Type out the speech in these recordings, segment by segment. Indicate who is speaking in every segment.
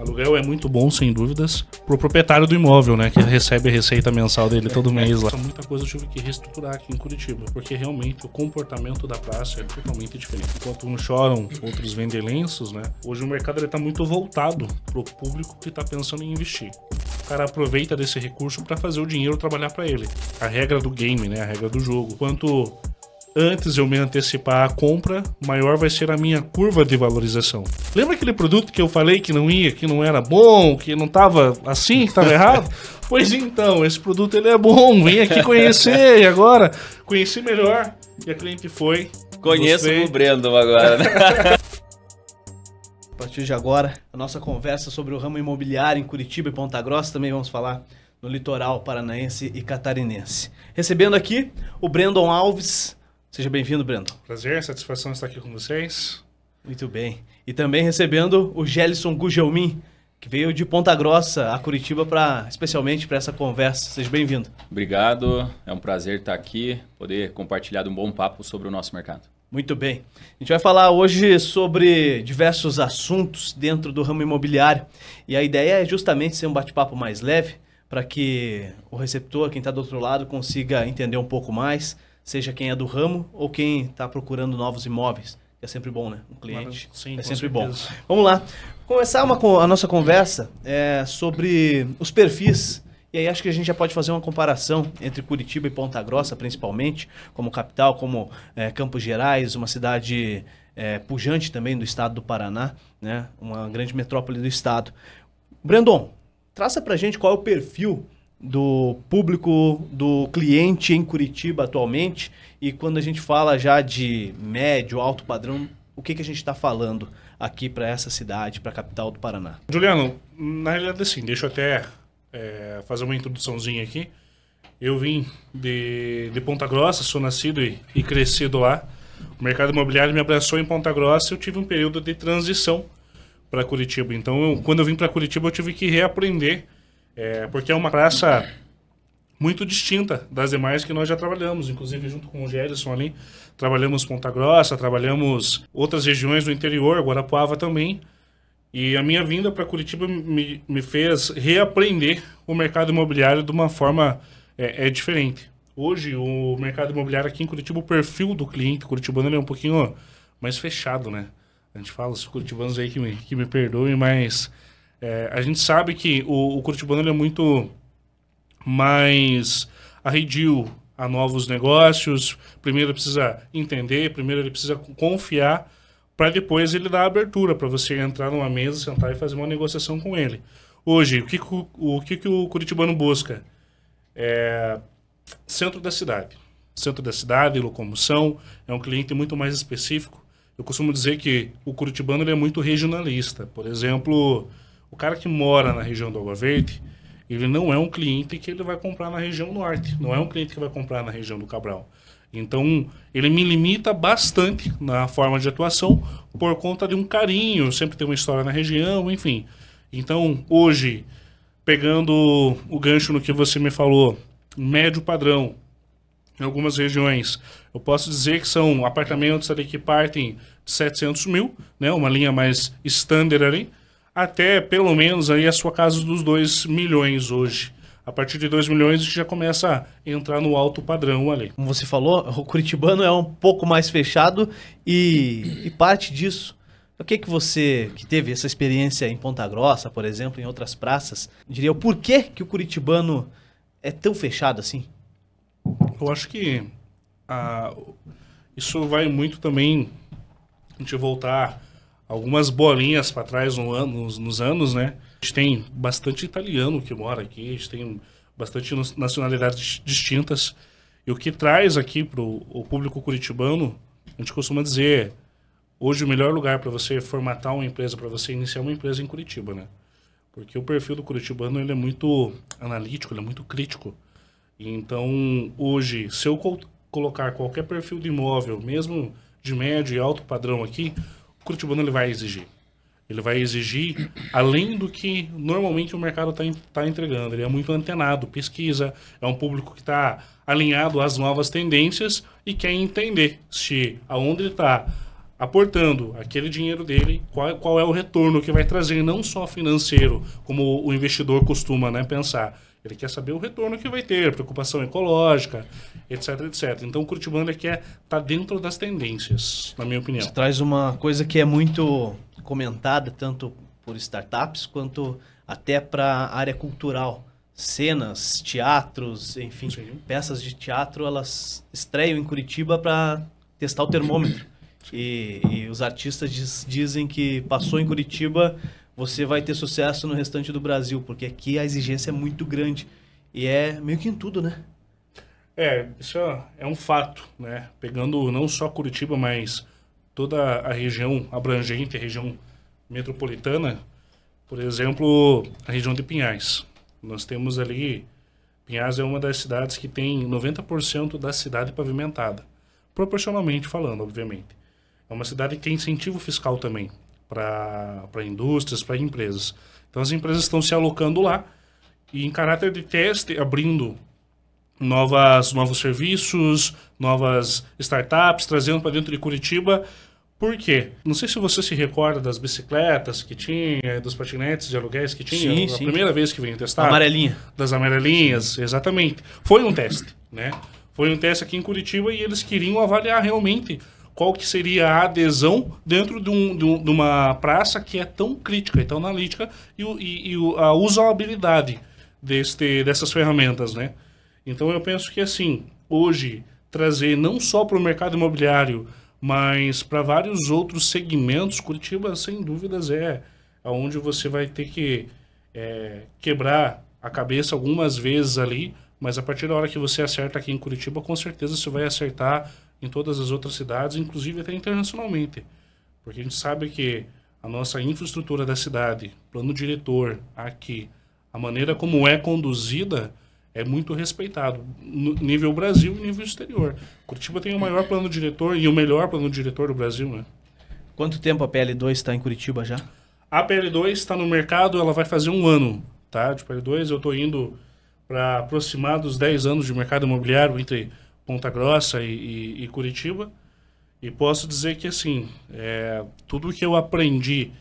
Speaker 1: Aluguel é muito bom, sem dúvidas, pro proprietário do imóvel, né, que recebe a receita mensal dele todo mês lá. Muita coisa eu tive que reestruturar aqui em Curitiba, porque realmente o comportamento da praça é totalmente diferente. Enquanto uns choram, outros vendem lenços, né, hoje o mercado está muito voltado pro público que está pensando em investir. O cara aproveita desse recurso para fazer o dinheiro trabalhar para ele. A regra do game, né, a regra do jogo. Quanto antes eu me antecipar a compra, maior vai ser a minha curva de valorização. Lembra aquele produto que eu falei que não ia, que não era bom, que não estava assim, que estava errado? Pois então, esse produto ele é bom, vem aqui conhecer, e agora conheci melhor, e a cliente foi.
Speaker 2: Conheço o Brandon agora, né?
Speaker 3: A partir de agora, a nossa conversa sobre o ramo imobiliário em Curitiba e Ponta Grossa, também vamos falar no litoral paranaense e catarinense. Recebendo aqui o Brandon Alves. Seja bem-vindo, Brandon.
Speaker 1: Prazer, satisfação estar aqui com vocês.
Speaker 3: Muito bem. E também recebendo o Gelson Gugelmin, que veio de Ponta Grossa a Curitiba especialmente para essa conversa. Seja bem-vindo.
Speaker 2: Obrigado, é um prazer estar aqui, poder compartilhar um bom papo sobre o nosso mercado.
Speaker 3: Muito bem. A gente vai falar hoje sobre diversos assuntos dentro do ramo imobiliário. E a ideia é justamente ser um bate-papo mais leve, para que o receptor, quem está do outro lado, consiga entender um pouco mais, seja quem é do ramo ou quem está procurando novos imóveis. É sempre bom, né? Um cliente
Speaker 1: sim,
Speaker 3: é sempre
Speaker 1: certeza.
Speaker 3: bom. Vamos lá. Começar a nossa conversa sobre os perfis. E aí acho que a gente já pode fazer uma comparação entre Curitiba e Ponta Grossa, principalmente, como capital, como Campos Gerais, uma cidade pujante também do estado do Paraná, né? Uma grande metrópole do estado. Brandon, traça pra gente qual é o perfil do público, do cliente em Curitiba atualmente, e quando a gente fala já de médio, alto padrão, o que a gente está falando aqui para essa cidade, para a capital do Paraná?
Speaker 1: Juliano, na realidade assim, deixa eu até fazer uma introduçãozinha aqui. Eu vim de Ponta Grossa, sou nascido e crescido lá. O mercado imobiliário me abraçou em Ponta Grossa, eu tive um período de transição para Curitiba. Então, quando eu vim para Curitiba, eu tive que reaprender, porque é uma praça muito distinta das demais que nós já trabalhamos, inclusive junto com o Gelson ali, trabalhamos Ponta Grossa, trabalhamos outras regiões do interior, Guarapuava também, e a minha vinda para Curitiba me fez reaprender o mercado imobiliário de uma forma diferente. Hoje, o mercado imobiliário aqui em Curitiba, o perfil do cliente curitibano ele é um pouquinho mais fechado, né? A gente fala, os curitibanos aí que me perdoem, mas a gente sabe que o curitibano ele é muito mais arredio a novos negócios. Primeiro ele precisa entender, primeiro ele precisa confiar, para depois ele dar abertura para você entrar numa mesa, sentar e fazer uma negociação com ele. Hoje, o que o curitibano busca? Centro da cidade. Centro da cidade, locomoção, é um cliente muito mais específico. Eu costumo dizer que o curitibano ele é muito regionalista. Por exemplo, o cara que mora na região do Água Verde, ele não é um cliente que ele vai comprar na região norte, não é um cliente que vai comprar na região do Cabral. Então, ele me limita bastante na forma de atuação por conta de um carinho, sempre tem uma história na região, enfim. Então, hoje, pegando o gancho no que você me falou, médio padrão, em algumas regiões, eu posso dizer que são apartamentos ali que partem de 700 mil, né, uma linha mais standard ali, até pelo menos aí a sua casa dos 2 milhões hoje. A partir de 2 milhões a gente já começa a entrar no alto padrão ali.
Speaker 3: Como você falou, o curitibano é um pouco mais fechado e parte disso. O que você, que teve essa experiência em Ponta Grossa, por exemplo, em outras praças, diria o porquê que o curitibano é tão fechado assim?
Speaker 1: Eu acho que isso vai muito também a gente voltar algumas bolinhas para trás nos anos, né? A gente tem bastante italiano que mora aqui, a gente tem bastante nacionalidades distintas. E o que traz aqui para o público curitibano, a gente costuma dizer, hoje o melhor lugar para você formatar uma empresa, para você iniciar uma empresa é em Curitiba, né? Porque o perfil do curitibano ele é muito analítico, ele é muito crítico. Então, hoje, se eu colocar qualquer perfil de imóvel, mesmo de médio e alto padrão aqui, o curitibano ele vai exigir. Ele vai exigir além do que normalmente o mercado está entregando. Ele é muito antenado, pesquisa, é um público que está alinhado às novas tendências e quer entender se aonde ele está aportando aquele dinheiro dele, qual é o retorno que vai trazer, não só financeiro, como o investidor costuma, né, pensar. Ele quer saber o retorno que vai ter, preocupação ecológica, etc, etc. Então, o Curitibano tá dentro das tendências, na minha opinião.
Speaker 3: Você traz uma coisa que é muito comentada, tanto por startups, quanto até para a área cultural. Cenas, teatros, enfim,
Speaker 1: Sim.
Speaker 3: peças de teatro, elas estreiam em Curitiba para testar o termômetro. E os artistas dizem que passou em Curitiba, você vai ter sucesso no restante do Brasil, porque aqui a exigência é muito grande. E é meio que em tudo, né?
Speaker 1: Isso é um fato, né? Pegando não só Curitiba, mas toda a região abrangente, a região metropolitana, por exemplo, a região de Pinhais. Nós temos ali, Pinhais é uma das cidades que tem 90% da cidade pavimentada, proporcionalmente falando, obviamente. É uma cidade que tem incentivo fiscal também para indústrias, para empresas. Então as empresas estão se alocando lá e em caráter de teste, abrindo novos serviços, novas startups, trazendo para dentro de Curitiba. Por quê? Não sei se você se recorda das bicicletas que tinha, dos patinetes de aluguéis que tinha.
Speaker 3: Sim.
Speaker 1: Primeira vez que veio testar.
Speaker 3: Amarelinha.
Speaker 1: Das amarelinhas, exatamente. Foi um teste, né? Foi um teste aqui em Curitiba e eles queriam avaliar realmente qual que seria a adesão dentro de uma praça que é tão crítica e tão analítica e a usabilidade dessas ferramentas, né? Então eu penso que assim, hoje, trazer não só para o mercado imobiliário, mas para vários outros segmentos, Curitiba, sem dúvidas, é onde você vai ter que quebrar a cabeça algumas vezes ali, mas a partir da hora que você acerta aqui em Curitiba, com certeza você vai acertar em todas as outras cidades, inclusive até internacionalmente. Porque a gente sabe que a nossa infraestrutura da cidade, plano diretor aqui, a maneira como é conduzida, é muito respeitado, no nível Brasil e nível exterior. Curitiba tem o maior plano diretor e o melhor plano diretor do Brasil, né?
Speaker 3: Quanto tempo a PL2 está em Curitiba já?
Speaker 1: A PL2 está no mercado, ela vai fazer 1 ano, tá? De PL2 eu estou indo para aproximados 10 anos de mercado imobiliário entre Ponta Grossa e Curitiba. E posso dizer que, assim, tudo que eu aprendi,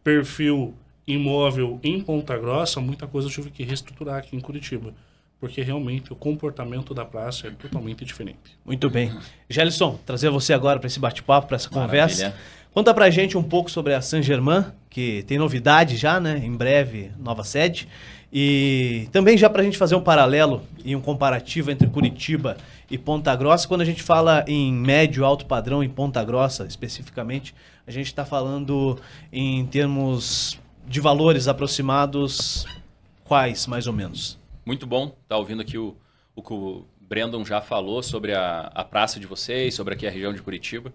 Speaker 1: perfil imóvel em Ponta Grossa, muita coisa eu tive que reestruturar aqui em Curitiba. Porque realmente o comportamento da praça é totalmente diferente.
Speaker 3: Muito bem. Gelson, trazer você agora para esse bate-papo, para essa conversa.
Speaker 2: Maravilha.
Speaker 3: Conta pra gente um pouco sobre a Saint-Germain, que tem novidade já, né? Em breve, nova sede. E também já pra gente fazer um paralelo e um comparativo entre Curitiba e Ponta Grossa. Quando a gente fala em médio alto padrão em Ponta Grossa, especificamente, a gente está falando em termos de valores aproximados quais, mais ou menos?
Speaker 2: Muito bom estar ouvindo aqui o que o Brandon já falou sobre a praça de vocês, sobre aqui a região de Curitiba.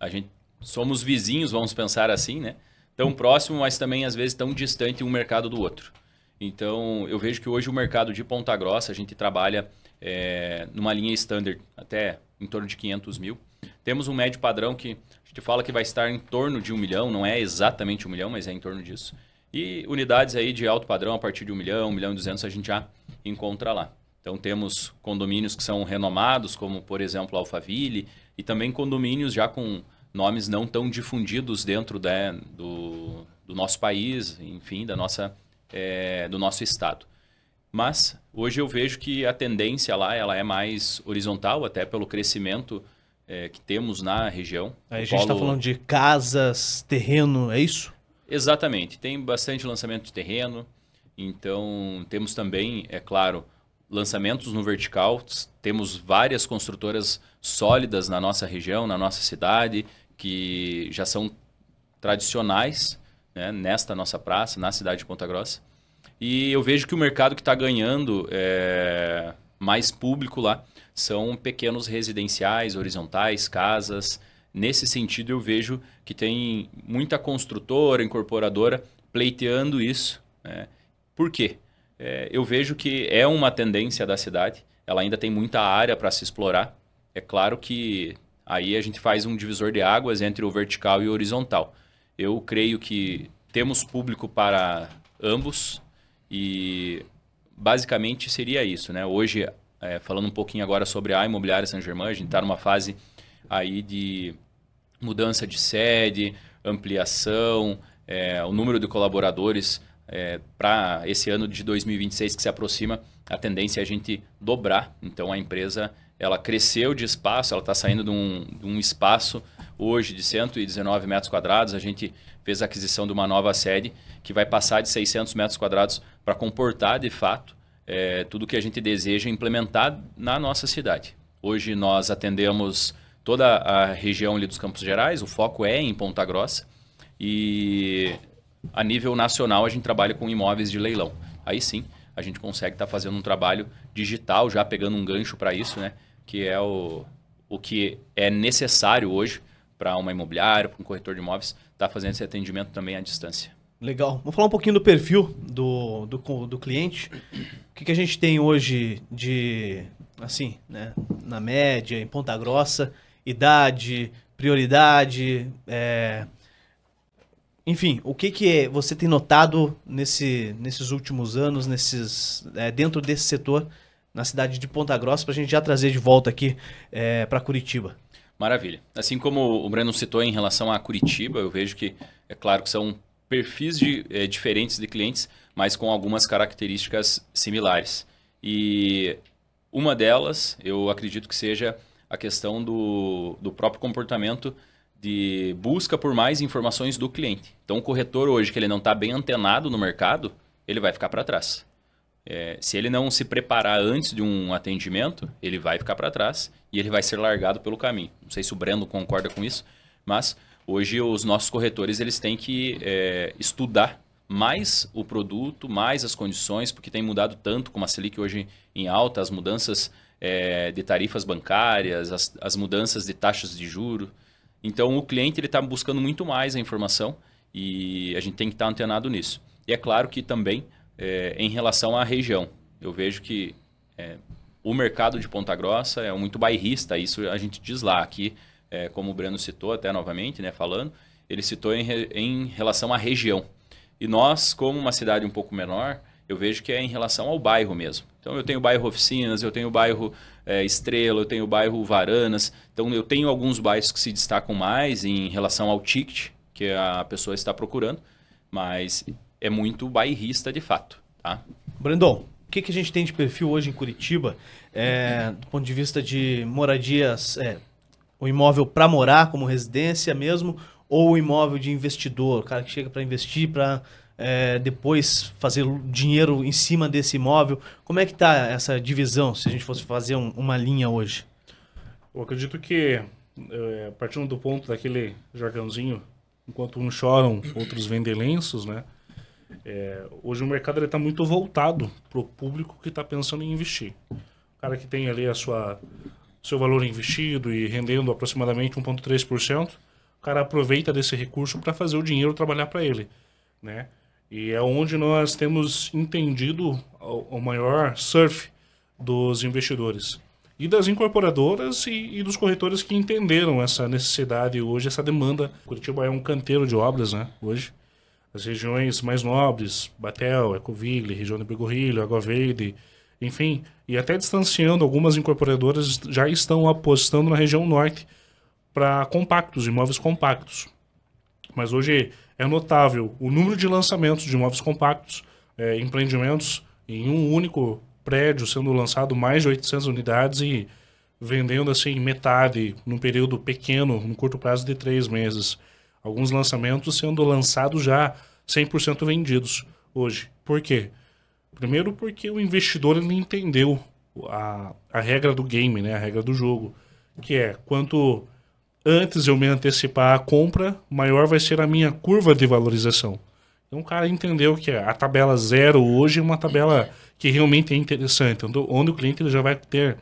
Speaker 2: A gente somos vizinhos, vamos pensar assim, né? Tão próximo, mas também às vezes tão distante um mercado do outro. Então eu vejo que hoje o mercado de Ponta Grossa, a gente trabalha numa linha standard até em torno de 500 mil. Temos um médio padrão que a gente fala que vai estar em torno de 1 milhão, não é exatamente 1 milhão, mas é em torno disso. E unidades aí de alto padrão a partir de 1 milhão, 1 milhão e 200 a gente já encontra lá. Então temos condomínios que são renomados, como por exemplo Alphaville, e também condomínios já com nomes não tão difundidos dentro do nosso país, enfim, do nosso estado. Mas hoje eu vejo que a tendência lá ela é mais horizontal, até pelo crescimento que temos na região.
Speaker 3: Aí a gente está falando de casas, terreno, é isso?
Speaker 2: Exatamente, tem bastante lançamento de terreno, então temos também, é claro, lançamentos no vertical, temos várias construtoras sólidas na nossa região, na nossa cidade, que já são tradicionais, né, nesta nossa praça, na cidade de Ponta Grossa. E eu vejo que o mercado que está ganhando mais público lá são pequenos residenciais, horizontais, casas. Nesse sentido, eu vejo que tem muita construtora, incorporadora pleiteando isso. Né? Por quê? Eu vejo que é uma tendência da cidade, ela ainda tem muita área para se explorar. É claro que aí a gente faz um divisor de águas entre o vertical e o horizontal. Eu creio que temos público para ambos e basicamente seria isso. Né? Hoje, falando um pouquinho agora sobre a Imobiliária Saint-Germain, a gente está numa fase aí de mudança de sede, ampliação, o número de colaboradores para esse ano de 2026 que se aproxima, a tendência é a gente dobrar. Então a empresa ela cresceu de espaço, ela está saindo de um espaço hoje de 119 metros quadrados, a gente fez a aquisição de uma nova sede que vai passar de 600 metros quadrados para comportar de fato tudo que a gente deseja implementar na nossa cidade. Hoje nós atendemos toda a região ali dos Campos Gerais, o foco é em Ponta Grossa e a nível nacional a gente trabalha com imóveis de leilão. Aí sim, a gente consegue estar fazendo um trabalho digital, já pegando um gancho para isso, né? Que é o que é necessário hoje para uma imobiliária, para um corretor de imóveis, estar fazendo esse atendimento também à distância.
Speaker 3: Legal. Vamos falar um pouquinho do perfil do cliente. O que a gente tem hoje de, assim, né, na média, em Ponta Grossa, idade, prioridade, enfim, o que você tem notado nesses últimos anos, dentro desse setor, na cidade de Ponta Grossa, para a gente já trazer de volta aqui para Curitiba?
Speaker 2: Maravilha. Assim como o Breno citou em relação a Curitiba, eu vejo que, é claro que são perfis diferentes de clientes, mas com algumas características similares. E uma delas, eu acredito que seja a questão do próprio comportamento de busca por mais informações do cliente. Então, o corretor hoje, que ele não está bem antenado no mercado, ele vai ficar para trás. Se ele não se preparar antes de um atendimento, ele vai ficar para trás e ele vai ser largado pelo caminho. Não sei se o Breno concorda com isso, mas hoje os nossos corretores eles têm que estudar mais o produto, mais as condições, porque tem mudado tanto, como a Selic hoje em alta, as mudanças de tarifas bancárias, as mudanças de taxas de juros. Então, o cliente está buscando muito mais a informação e a gente tem que estar antenado nisso. E é claro que também, em relação à região, eu vejo que o mercado de Ponta Grossa é muito bairrista, isso a gente diz lá. Aqui, como o Breno citou até novamente, né, falando, ele citou em relação à região. E nós, como uma cidade um pouco menor, eu vejo que é em relação ao bairro mesmo. Então, eu tenho o bairro Oficinas, eu tenho o bairro Estrela, eu tenho o bairro Varanas. Então, eu tenho alguns bairros que se destacam mais em relação ao ticket que a pessoa está procurando, mas é muito bairrista de fato. Tá?
Speaker 3: Brandon, o que a gente tem de perfil hoje em Curitiba, do ponto de vista de moradias, o imóvel para morar como residência mesmo, ou o imóvel de investidor, o cara que chega para investir, para depois fazer dinheiro em cima desse imóvel. Como é que está essa divisão, se a gente fosse fazer uma linha hoje?
Speaker 1: Eu acredito que, partindo do ponto daquele jargãozinho, enquanto uns choram, outros vendem lenços, né? Hoje o mercado está muito voltado para o público que está pensando em investir. O cara que tem ali seu valor investido e rendendo aproximadamente 1,3%, o cara aproveita desse recurso para fazer o dinheiro trabalhar para ele, né? E é onde nós temos entendido o maior surf dos investidores. E das incorporadoras e dos corretores que entenderam essa necessidade hoje, essa demanda. Curitiba é um canteiro de obras, né, hoje. As regiões mais nobres, Batel, Ecoville, região de Bigorrilho, Água Verde, enfim. E até distanciando, algumas incorporadoras já estão apostando na região norte para compactos, imóveis compactos. Mas hoje é notável o número de lançamentos de imóveis compactos, empreendimentos em um único prédio sendo lançado mais de 800 unidades e vendendo assim metade num período pequeno, num curto prazo de 3 meses. Alguns lançamentos sendo lançados já 100% vendidos hoje. Por quê? Primeiro porque o investidor ele entendeu a regra do game, né? A regra do jogo, que é quanto antes eu me antecipar a compra, maior vai ser a minha curva de valorização. Então o cara entendeu que a tabela 0 hoje é uma tabela que realmente é interessante, onde o cliente ele já vai ter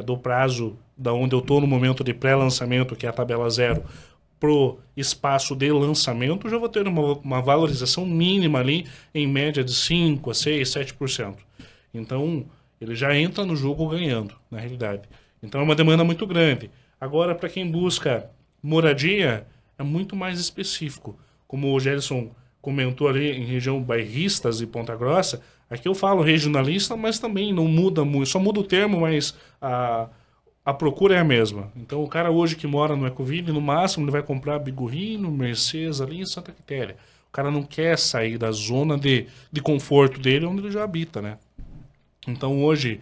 Speaker 1: do prazo da onde eu estou no momento de pré-lançamento, que é a tabela 0, pro espaço de lançamento, já vou ter uma valorização mínima ali, em média de 5%, a 6%, 7%. Então, ele já entra no jogo ganhando, na realidade. Então, é uma demanda muito grande. Agora, para quem busca moradia, é muito mais específico. Como o Gerson comentou ali em região bairristas e Ponta Grossa, aqui eu falo regionalista, mas também não muda muito, só muda o termo, mas a procura é a mesma. Então o cara hoje que mora no Ecoville, no máximo ele vai comprar Bigorrino, Mercedes ali em Santa Quitéria. O cara não quer sair da zona de conforto dele onde ele já habita, né? Então hoje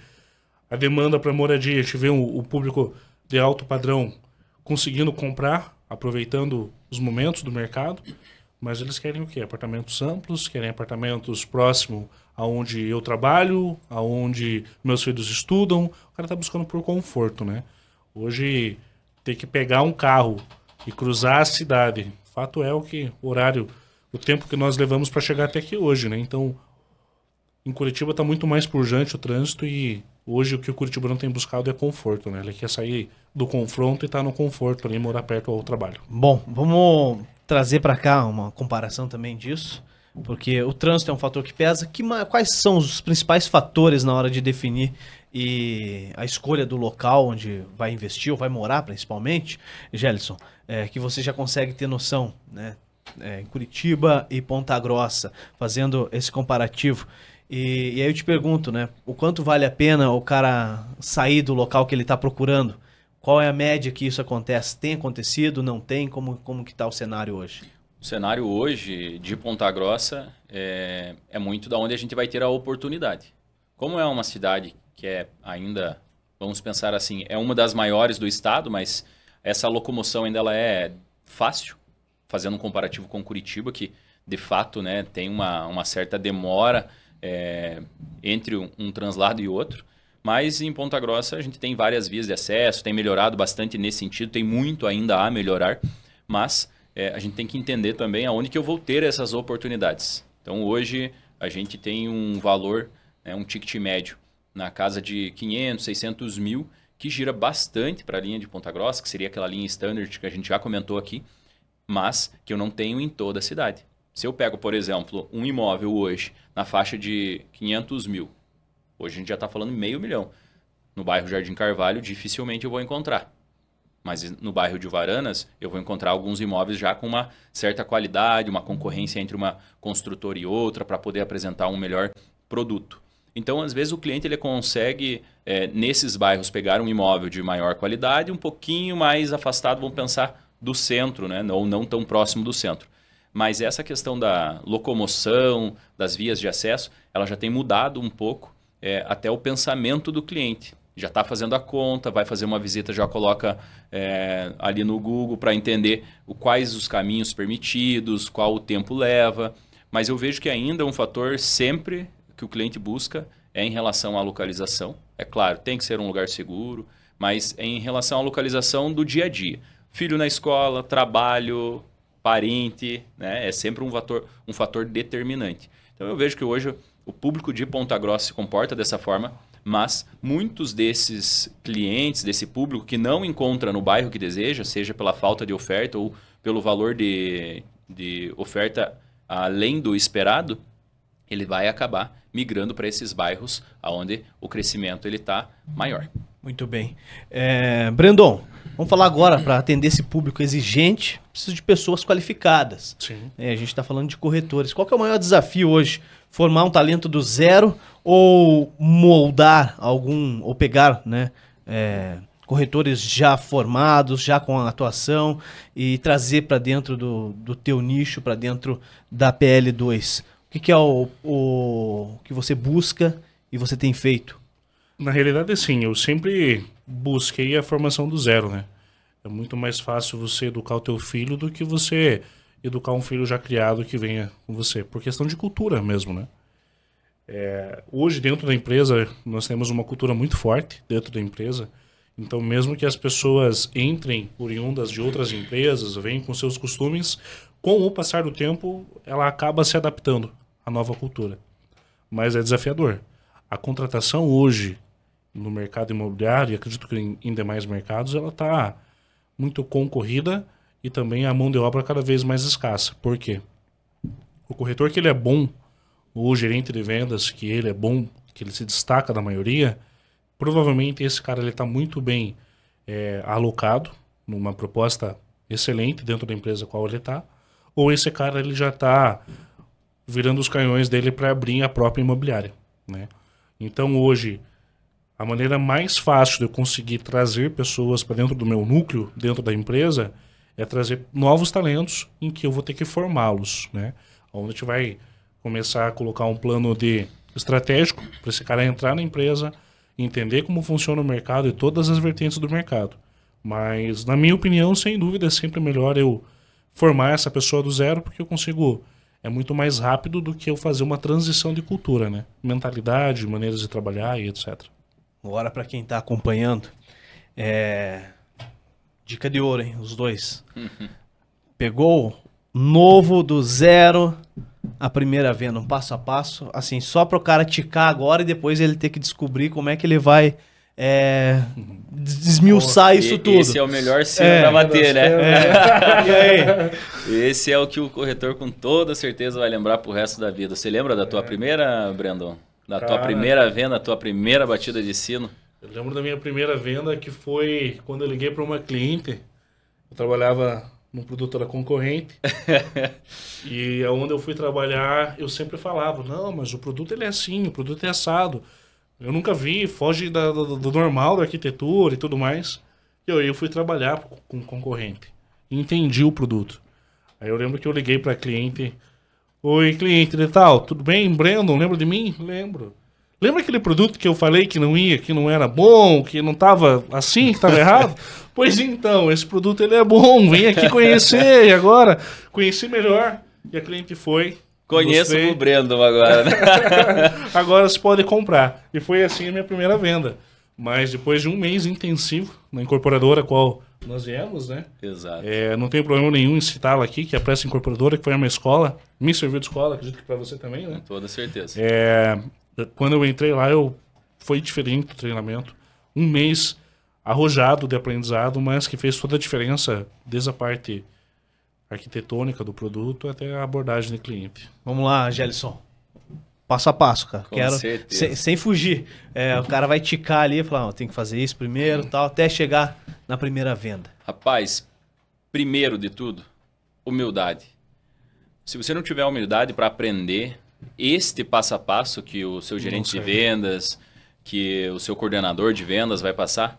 Speaker 1: a demanda para moradia, a gente vê o público de alto padrão conseguindo comprar, aproveitando os momentos do mercado, mas eles querem o quê? Apartamentos amplos, querem apartamentos próximos aonde eu trabalho, aonde meus filhos estudam. O cara está buscando por conforto, né? Hoje, ter que pegar um carro e cruzar a cidade, fato é o horário, o tempo que nós levamos para chegar até aqui hoje, né? Então, em Curitiba está muito mais pujante o trânsito e hoje o que o curitibano tem buscado é conforto, né? Ele quer sair do confronto e estar no conforto ali, morar perto ao trabalho.
Speaker 3: Bom, vamos trazer para cá uma comparação também disso, porque o trânsito é um fator que pesa. Quais são os principais fatores na hora de definir a escolha do local onde vai investir ou vai morar, principalmente, Gelson, que você já consegue ter noção, né? Em Curitiba e Ponta Grossa, fazendo esse comparativo. E aí eu te pergunto, né? O quanto vale a pena o cara sair do local que ele está procurando? Qual é a média que isso acontece? Tem acontecido? Não tem? Como que está o cenário hoje?
Speaker 2: O cenário hoje de Ponta Grossa é muito da onde a gente vai ter a oportunidade. Como é uma cidade que é ainda, vamos pensar assim, é uma das maiores do estado, mas essa locomoção ainda ela é fácil, fazendo um comparativo com Curitiba, que de fato, né, tem uma certa demora entre um translado e outro. Mas em Ponta Grossa a gente tem várias vias de acesso, tem melhorado bastante nesse sentido, tem muito ainda a melhorar, mas a gente tem que entender também aonde que eu vou ter essas oportunidades. Então hoje a gente tem um valor, um ticket médio na casa de 500, 600 mil, que gira bastante para a linha de Ponta Grossa, que seria aquela linha standard que a gente já comentou aqui, mas que eu não tenho em toda a cidade. Se eu pego, por exemplo, um imóvel hoje na faixa de 500 mil, hoje a gente já está falando em $500 mil. No bairro Jardim Carvalho, dificilmente eu vou encontrar. Mas no bairro de Varanas, eu vou encontrar alguns imóveis já com uma certa qualidade, uma concorrência entre uma construtora e outra para poder apresentar um melhor produto. Então, às vezes, o cliente ele consegue, nesses bairros, pegar um imóvel de maior qualidade, um pouquinho mais afastado, vamos pensar, do centro, né? Ou não tão próximo do centro. Mas essa questão da locomoção, das vias de acesso, ela já tem mudado um pouco até o pensamento do cliente. Já está fazendo a conta, vai fazer uma visita, já coloca ali no Google para entender quais os caminhos permitidos, qual o tempo leva. Mas eu vejo que ainda um fator sempre que o cliente busca é em relação à localização. É claro, tem que ser um lugar seguro, mas é em relação à localização do dia a dia. Filho na escola, trabalho, parente, né? É sempre um fator determinante. Então eu vejo que hoje o público de Ponta Grossa se comporta dessa forma, mas muitos desses clientes, desse público que não encontra no bairro que deseja, seja pela falta de oferta ou pelo valor de oferta além do esperado, ele vai acabar migrando para esses bairros onde o crescimento está maior.
Speaker 3: Muito bem. Brandon, vamos falar agora, para atender esse público exigente, precisa de pessoas qualificadas.
Speaker 1: Sim.
Speaker 3: A gente está falando de corretores. Qual que é o maior desafio hoje? Formar um talento do zero ou moldar algum, ou pegar, né, corretores já formados, já com atuação e trazer para dentro do teu nicho, para dentro da PL2? O que é o que você busca e você tem feito?
Speaker 1: Na realidade, sim, eu sempre busquei a formação do zero, né? É muito mais fácil você educar o teu filho do que você educar um filho já criado que venha com você, por questão de cultura mesmo, né? Hoje, dentro da empresa, nós temos uma cultura muito forte dentro da empresa, então mesmo que as pessoas entrem oriundas de outras empresas, venham com seus costumes, com o passar do tempo, ela acaba se adaptando à nova cultura. Mas é desafiador. A contratação hoje no mercado imobiliário, e acredito que em demais mercados, ela está muito concorrida e também a mão de obra cada vez mais escassa. Por quê? O corretor que ele é bom, ou o gerente de vendas que ele é bom, que ele se destaca da maioria, provavelmente esse cara está muito bem alocado numa proposta excelente dentro da empresa qual ele está, ou esse cara ele já está virando os canhões dele para abrir a própria imobiliária, né? Então hoje a maneira mais fácil de eu conseguir trazer pessoas para dentro do meu núcleo, dentro da empresa, é trazer novos talentos em que eu vou ter que formá-los, né? Onde a gente vai começar a colocar um plano de estratégico para esse cara entrar na empresa, entender como funciona o mercado e todas as vertentes do mercado. Mas, na minha opinião, sem dúvida, é sempre melhor eu formar essa pessoa do zero, porque eu consigo... É muito mais rápido do que eu fazer uma transição de cultura, né? Mentalidade, maneiras de trabalhar e etc.
Speaker 3: Agora, para quem está acompanhando, dica de ouro, hein? Os dois. Pegou novo do zero, a primeira venda, um passo a passo, assim, só para o cara ticar agora e depois ele ter que descobrir como é que ele vai desmiuçar isso tudo.
Speaker 2: Esse é o melhor sino para bater, né?
Speaker 3: E aí?
Speaker 2: Esse é o que o corretor com toda certeza vai lembrar pro resto da vida. Você lembra da tua primeira, Brandon? Da tua primeira venda, tua primeira batida de sino?
Speaker 1: Eu lembro da minha primeira venda, que foi quando eu liguei para uma cliente. Eu trabalhava num produtor concorrente. E onde eu fui trabalhar, eu sempre falava, não, mas o produto ele é assim, o produto é assado. Eu nunca vi, foge do normal da arquitetura e tudo mais. E eu fui trabalhar com um concorrente. E entendi o produto. Aí eu lembro que eu liguei para cliente. Oi, cliente de tal, tudo bem? Brandon, lembra de mim? Lembro. Lembra aquele produto que eu falei que não ia, que não era bom, que não estava assim, que estava errado? Pois então, esse produto ele é bom, vem aqui conhecer. E agora, conheci melhor. E a cliente foi.
Speaker 2: Conheço o Brandon agora, né?
Speaker 1: Agora você pode comprar. E foi assim a minha primeira venda. Mas depois de um mês intensivo na incorporadora, qual nós viemos, né?
Speaker 2: Exato.
Speaker 1: Não tem problema nenhum em citá-la aqui, que é a Pressa Incorporadora, que foi a minha escola. Me serviu de escola, acredito que para você também, né?
Speaker 2: Com toda certeza.
Speaker 1: Quando eu entrei lá, foi diferente o treinamento. Um mês arrojado de aprendizado, mas que fez toda a diferença, desde a parte arquitetônica do produto até a abordagem do cliente.
Speaker 3: Vamos lá, Gelson. Passo a passo, cara.
Speaker 2: Com certeza.
Speaker 3: Sem fugir. O cara vai ticar ali e falar, tem que fazer isso primeiro, tal, até chegar na primeira venda.
Speaker 2: Rapaz, primeiro de tudo, humildade. Se você não tiver humildade para aprender este passo a passo que o seu gerente de vendas, que o seu coordenador de vendas vai passar,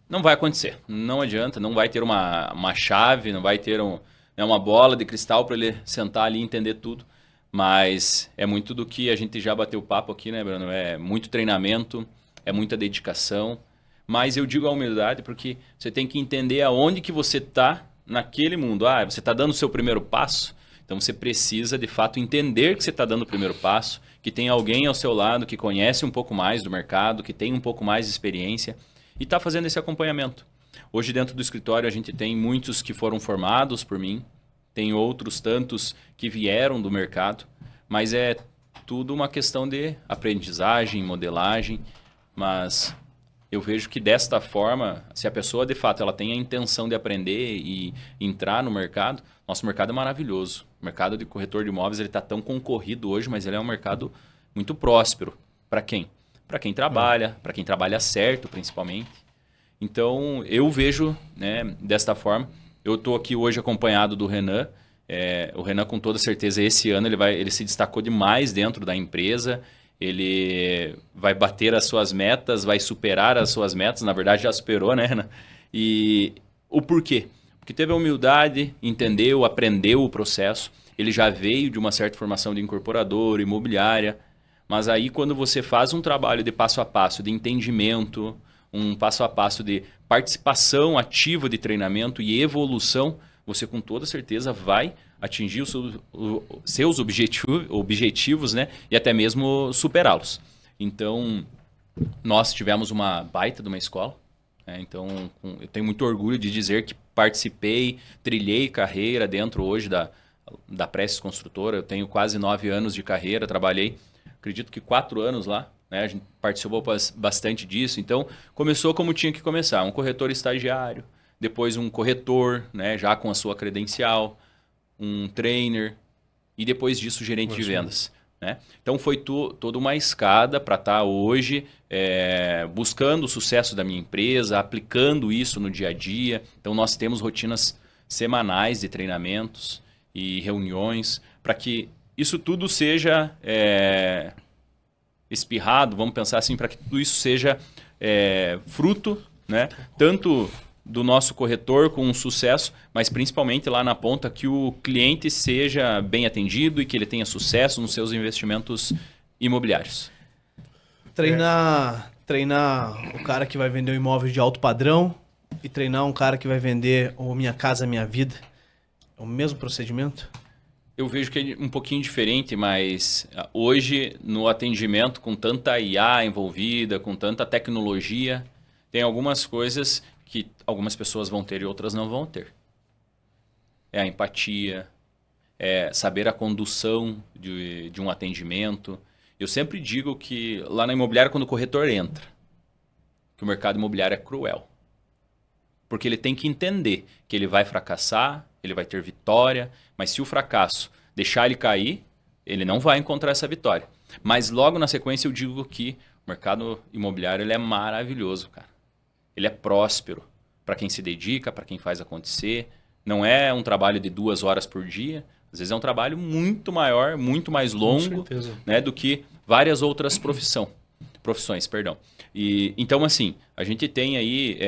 Speaker 2: não vai acontecer. Não adianta, não vai ter uma chave, não vai ter uma bola de cristal para ele sentar ali e entender tudo. Mas é muito do que a gente já bateu papo aqui, né, Bruno? É muito treinamento, é muita dedicação. Mas eu digo a humildade porque você tem que entender aonde que você está naquele mundo. Você está dando o seu primeiro passo, então você precisa, de fato, entender que você está dando o primeiro passo, que tem alguém ao seu lado que conhece um pouco mais do mercado, que tem um pouco mais de experiência e está fazendo esse acompanhamento. Hoje, dentro do escritório, a gente tem muitos que foram formados por mim, tem outros tantos que vieram do mercado, mas é tudo uma questão de aprendizagem, modelagem, mas eu vejo que desta forma, se a pessoa de fato ela tem a intenção de aprender e entrar no mercado, nosso mercado é maravilhoso. O mercado de corretor de imóveis está tão concorrido hoje, mas ele é um mercado muito próspero. Para quem? Para quem trabalha certo, principalmente. Então, eu vejo, né, desta forma. Eu estou aqui hoje acompanhado do Renan. O Renan, com toda certeza, esse ano ele se destacou demais dentro da empresa. Ele vai bater as suas metas, vai superar as suas metas. Na verdade, já superou, né, Renan? E o porquê? Porque teve a humildade, entendeu, aprendeu o processo. Ele já veio de uma certa formação de incorporador, imobiliária. Mas aí, quando você faz um trabalho de passo a passo, de entendimento, um passo a passo de participação ativa de treinamento e evolução, você com toda certeza vai atingir os seus objetivos, né? E até mesmo superá-los. Então, nós tivemos uma baita de uma escola. Né? Então, eu tenho muito orgulho de dizer que participei, trilhei carreira dentro hoje da Prestes Construtora. Eu tenho quase 9 anos de carreira, trabalhei, acredito que 4 anos lá. Né? A gente participou bastante disso. Então, começou como tinha que começar. Um corretor estagiário, depois um corretor, né, já com a sua credencial, um trainer e depois disso gerente de vendas. Né? Então foi toda uma escada para estar hoje buscando o sucesso da minha empresa, aplicando isso no dia a dia. Então nós temos rotinas semanais de treinamentos e reuniões para que isso tudo seja espirrado, vamos pensar assim, para que tudo isso seja fruto, né? Tanto do nosso corretor com um sucesso, mas principalmente lá na ponta que o cliente seja bem atendido e que ele tenha sucesso nos seus investimentos imobiliários.
Speaker 3: Treinar o cara que vai vender um imóvel de alto padrão e treinar um cara que vai vender o Minha Casa Minha Vida. É o mesmo procedimento?
Speaker 2: Eu vejo que é um pouquinho diferente, mas hoje no atendimento com tanta IA envolvida, com tanta tecnologia, tem algumas coisas que algumas pessoas vão ter e outras não vão ter. É a empatia, é saber a condução de um atendimento. Eu sempre digo que lá na imobiliária, quando o corretor entra, que o mercado imobiliário é cruel. Porque ele tem que entender que ele vai fracassar, ele vai ter vitória, mas se o fracasso deixar ele cair, ele não vai encontrar essa vitória. Mas logo na sequência eu digo que o mercado imobiliário ele é maravilhoso, cara. Ele é próspero para quem se dedica, para quem faz acontecer. Não é um trabalho de 2 horas por dia. Às vezes é um trabalho muito maior, muito mais longo, né, do que várias outras profissões. E, então, assim, a gente tem aí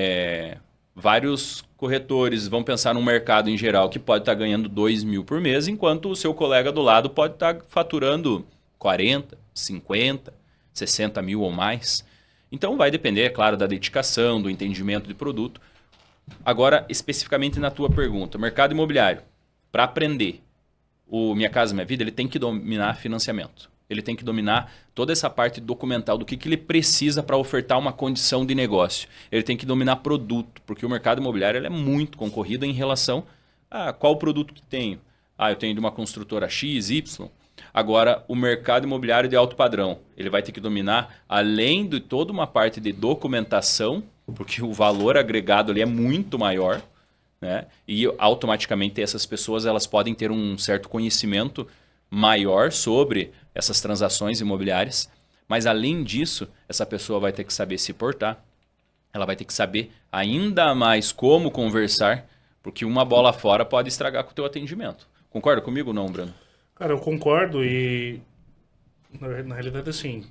Speaker 2: vários corretores, vão pensar num mercado em geral que pode estar ganhando 2 mil por mês, enquanto o seu colega do lado pode estar faturando 40, 50, 60 mil ou mais. Então vai depender, é claro, da dedicação, do entendimento de produto. Agora, especificamente na tua pergunta, o mercado imobiliário, para aprender o Minha Casa Minha Vida, ele tem que dominar financiamento. Ele tem que dominar toda essa parte documental do que ele precisa para ofertar uma condição de negócio. Ele tem que dominar produto, porque o mercado imobiliário ele é muito concorrido em relação a qual produto que tenho. Eu tenho de uma construtora X, Y. Agora, o mercado imobiliário de alto padrão, ele vai ter que dominar, além de toda uma parte de documentação, porque o valor agregado ali é muito maior, né? E automaticamente essas pessoas elas podem ter um certo conhecimento maior sobre essas transações imobiliárias, mas além disso, essa pessoa vai ter que saber se portar, ela vai ter que saber ainda mais como conversar, porque uma bola fora pode estragar com o teu atendimento. Concorda comigo ou não, Bruno?
Speaker 1: Cara, eu concordo e na realidade assim,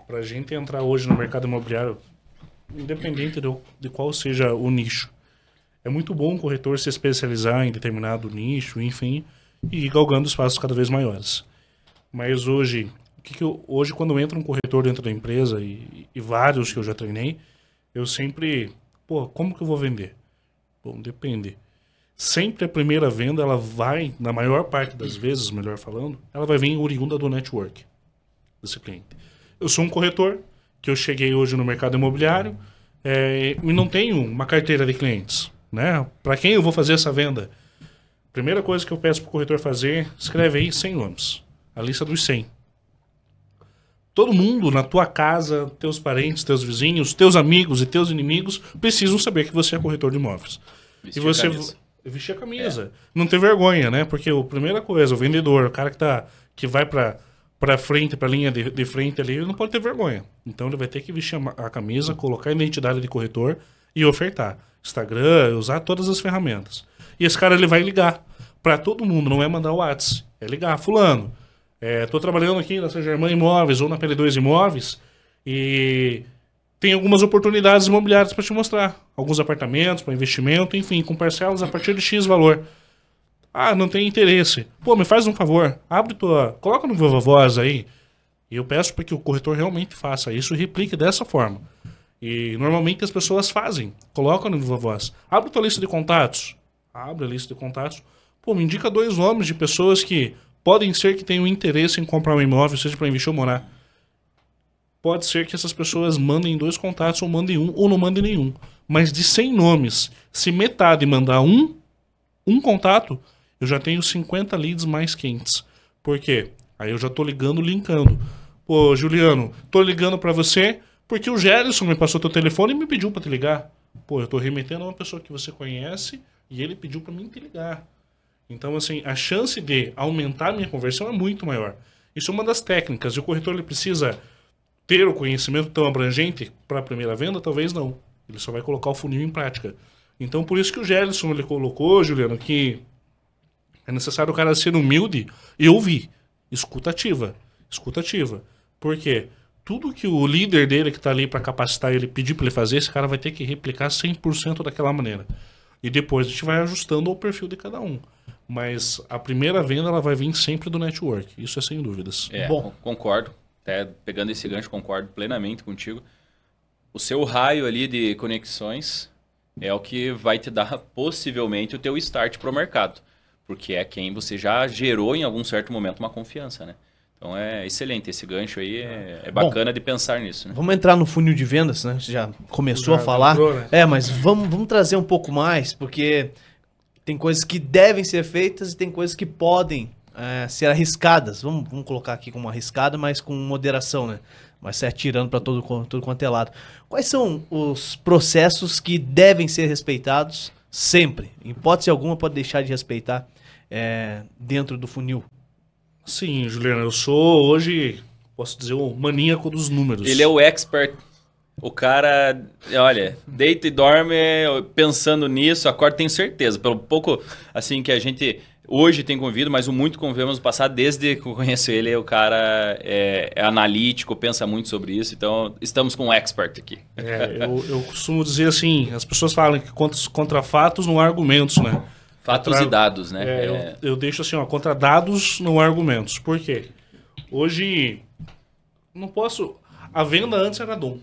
Speaker 1: pra gente entrar hoje no mercado imobiliário, independente de qual seja o nicho, é muito bom o corretor se especializar em determinado nicho, enfim, e ir galgando espaços cada vez maiores. Mas hoje, hoje quando entra um corretor dentro da empresa, e vários que eu já treinei, eu sempre, como que eu vou vender? Bom, depende. Sempre a primeira venda, ela vai, na maior parte das vezes, melhor falando, ela vai vir oriunda do network desse cliente. Eu sou um corretor, que eu cheguei hoje no mercado imobiliário, e não tenho uma carteira de clientes, né? Para quem eu vou fazer essa venda? Primeira coisa que eu peço para o corretor fazer, escreve aí 100 nomes. A lista dos 100. Todo mundo na tua casa, teus parentes, teus vizinhos, teus amigos e teus inimigos precisam saber que você é corretor de imóveis.
Speaker 2: Vestir
Speaker 1: e você vestir a camisa. Não ter vergonha, né? Porque a primeira coisa, o vendedor, o cara que vai para frente, para a linha de frente ali, ele não pode ter vergonha. Então ele vai ter que vestir a camisa, colocar a identidade de corretor e ofertar. Instagram, usar todas as ferramentas. E esse cara ele vai ligar para todo mundo, não é mandar o WhatsApp, é ligar, fulano. Estou trabalhando aqui na Saint-Germain Imóveis ou na PL2 Imóveis e tem algumas oportunidades imobiliárias para te mostrar. Alguns apartamentos para investimento, enfim, com parcelas a partir de X valor. Não tem interesse. Me faz um favor, coloca no Viva Voz aí. E eu peço para que o corretor realmente faça isso e replique dessa forma. E normalmente as pessoas fazem, colocam no Viva Voz. Abre tua lista de contatos. Abre a lista de contatos. Me indica 2 nomes de pessoas que podem ser que tenham interesse em comprar um imóvel, seja para investir ou morar. Pode ser que essas pessoas mandem 2 contatos, ou mandem 1, ou não mandem nenhum. Mas de 100 nomes, se metade mandar um contato, eu já tenho 50 leads mais quentes. Por quê? Aí eu já tô ligando, linkando. Juliano, tô ligando para você porque o Gerson me passou teu telefone e me pediu para te ligar. Eu tô remetendo a uma pessoa que você conhece e ele pediu para mim te ligar. Então, assim, a chance de aumentar a minha conversão é muito maior. Isso é uma das técnicas. E o corretor ele precisa ter o conhecimento tão abrangente para a primeira venda? Talvez não. Ele só vai colocar o funil em prática. Então, por isso que o Gerson ele colocou, Juliano, que é necessário o cara ser humilde e ouvir. Escuta ativa. Por quê? Tudo que o líder dele que está ali para capacitar ele, pedir para ele fazer, esse cara vai ter que replicar 100% daquela maneira. E depois a gente vai ajustando ao perfil de cada um. Mas a primeira venda ela vai vir sempre do network. Isso é sem dúvidas.
Speaker 2: Bom, concordo. Até pegando esse gancho, concordo plenamente contigo. O seu raio ali de conexões é o que vai te dar possivelmente o teu start para o mercado. Porque é quem você já gerou em algum certo momento uma confiança, né? Então é excelente esse gancho aí, é bacana de pensar nisso, né?
Speaker 3: Vamos entrar no funil de vendas, né? Você já começou a falar.
Speaker 1: Entrou, né?
Speaker 3: Mas vamos trazer um pouco mais, porque tem coisas que devem ser feitas e tem coisas que podem ser arriscadas. Vamos colocar aqui como arriscada, mas com moderação, né? Mas se atirando para tudo quanto é lado. Quais são os processos que devem ser respeitados sempre? Em hipótese alguma pode deixar de respeitar dentro do funil.
Speaker 1: Sim, Juliano, eu sou hoje, posso dizer, o maníaco dos números.
Speaker 2: Ele é o expert. O cara, olha, deita e dorme pensando nisso, acorda, tenho certeza. Pelo pouco, assim, que a gente hoje tem convido, mas o muito convivemos no passado, desde que eu conheço ele, o cara é analítico, pensa muito sobre isso. Então, estamos com um expert aqui.
Speaker 1: Eu costumo dizer assim, as pessoas falam que contra fatos não há argumentos, né?
Speaker 2: Fatos e dados, né?
Speaker 1: Eu deixo assim, ó, contra dados não há argumentos. Por quê? Hoje, não posso... A venda antes era dom.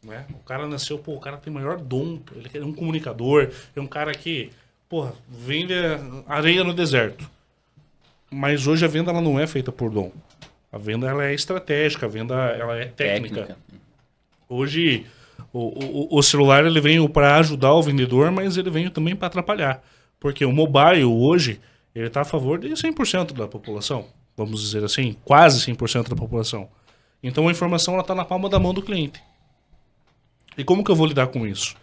Speaker 1: Né? O cara nasceu, o cara tem maior dom. Ele é um comunicador, é um cara que, vende areia no deserto. Mas hoje a venda ela não é feita por dom. A venda ela é estratégica, a venda ela é técnica. Hoje, o celular ele veio para ajudar o vendedor, mas ele veio também para atrapalhar. Porque o mobile hoje, ele está a favor de 100% da população. Vamos dizer assim, quase 100% da população. Então a informação está na palma da mão do cliente. E como que eu vou lidar com isso?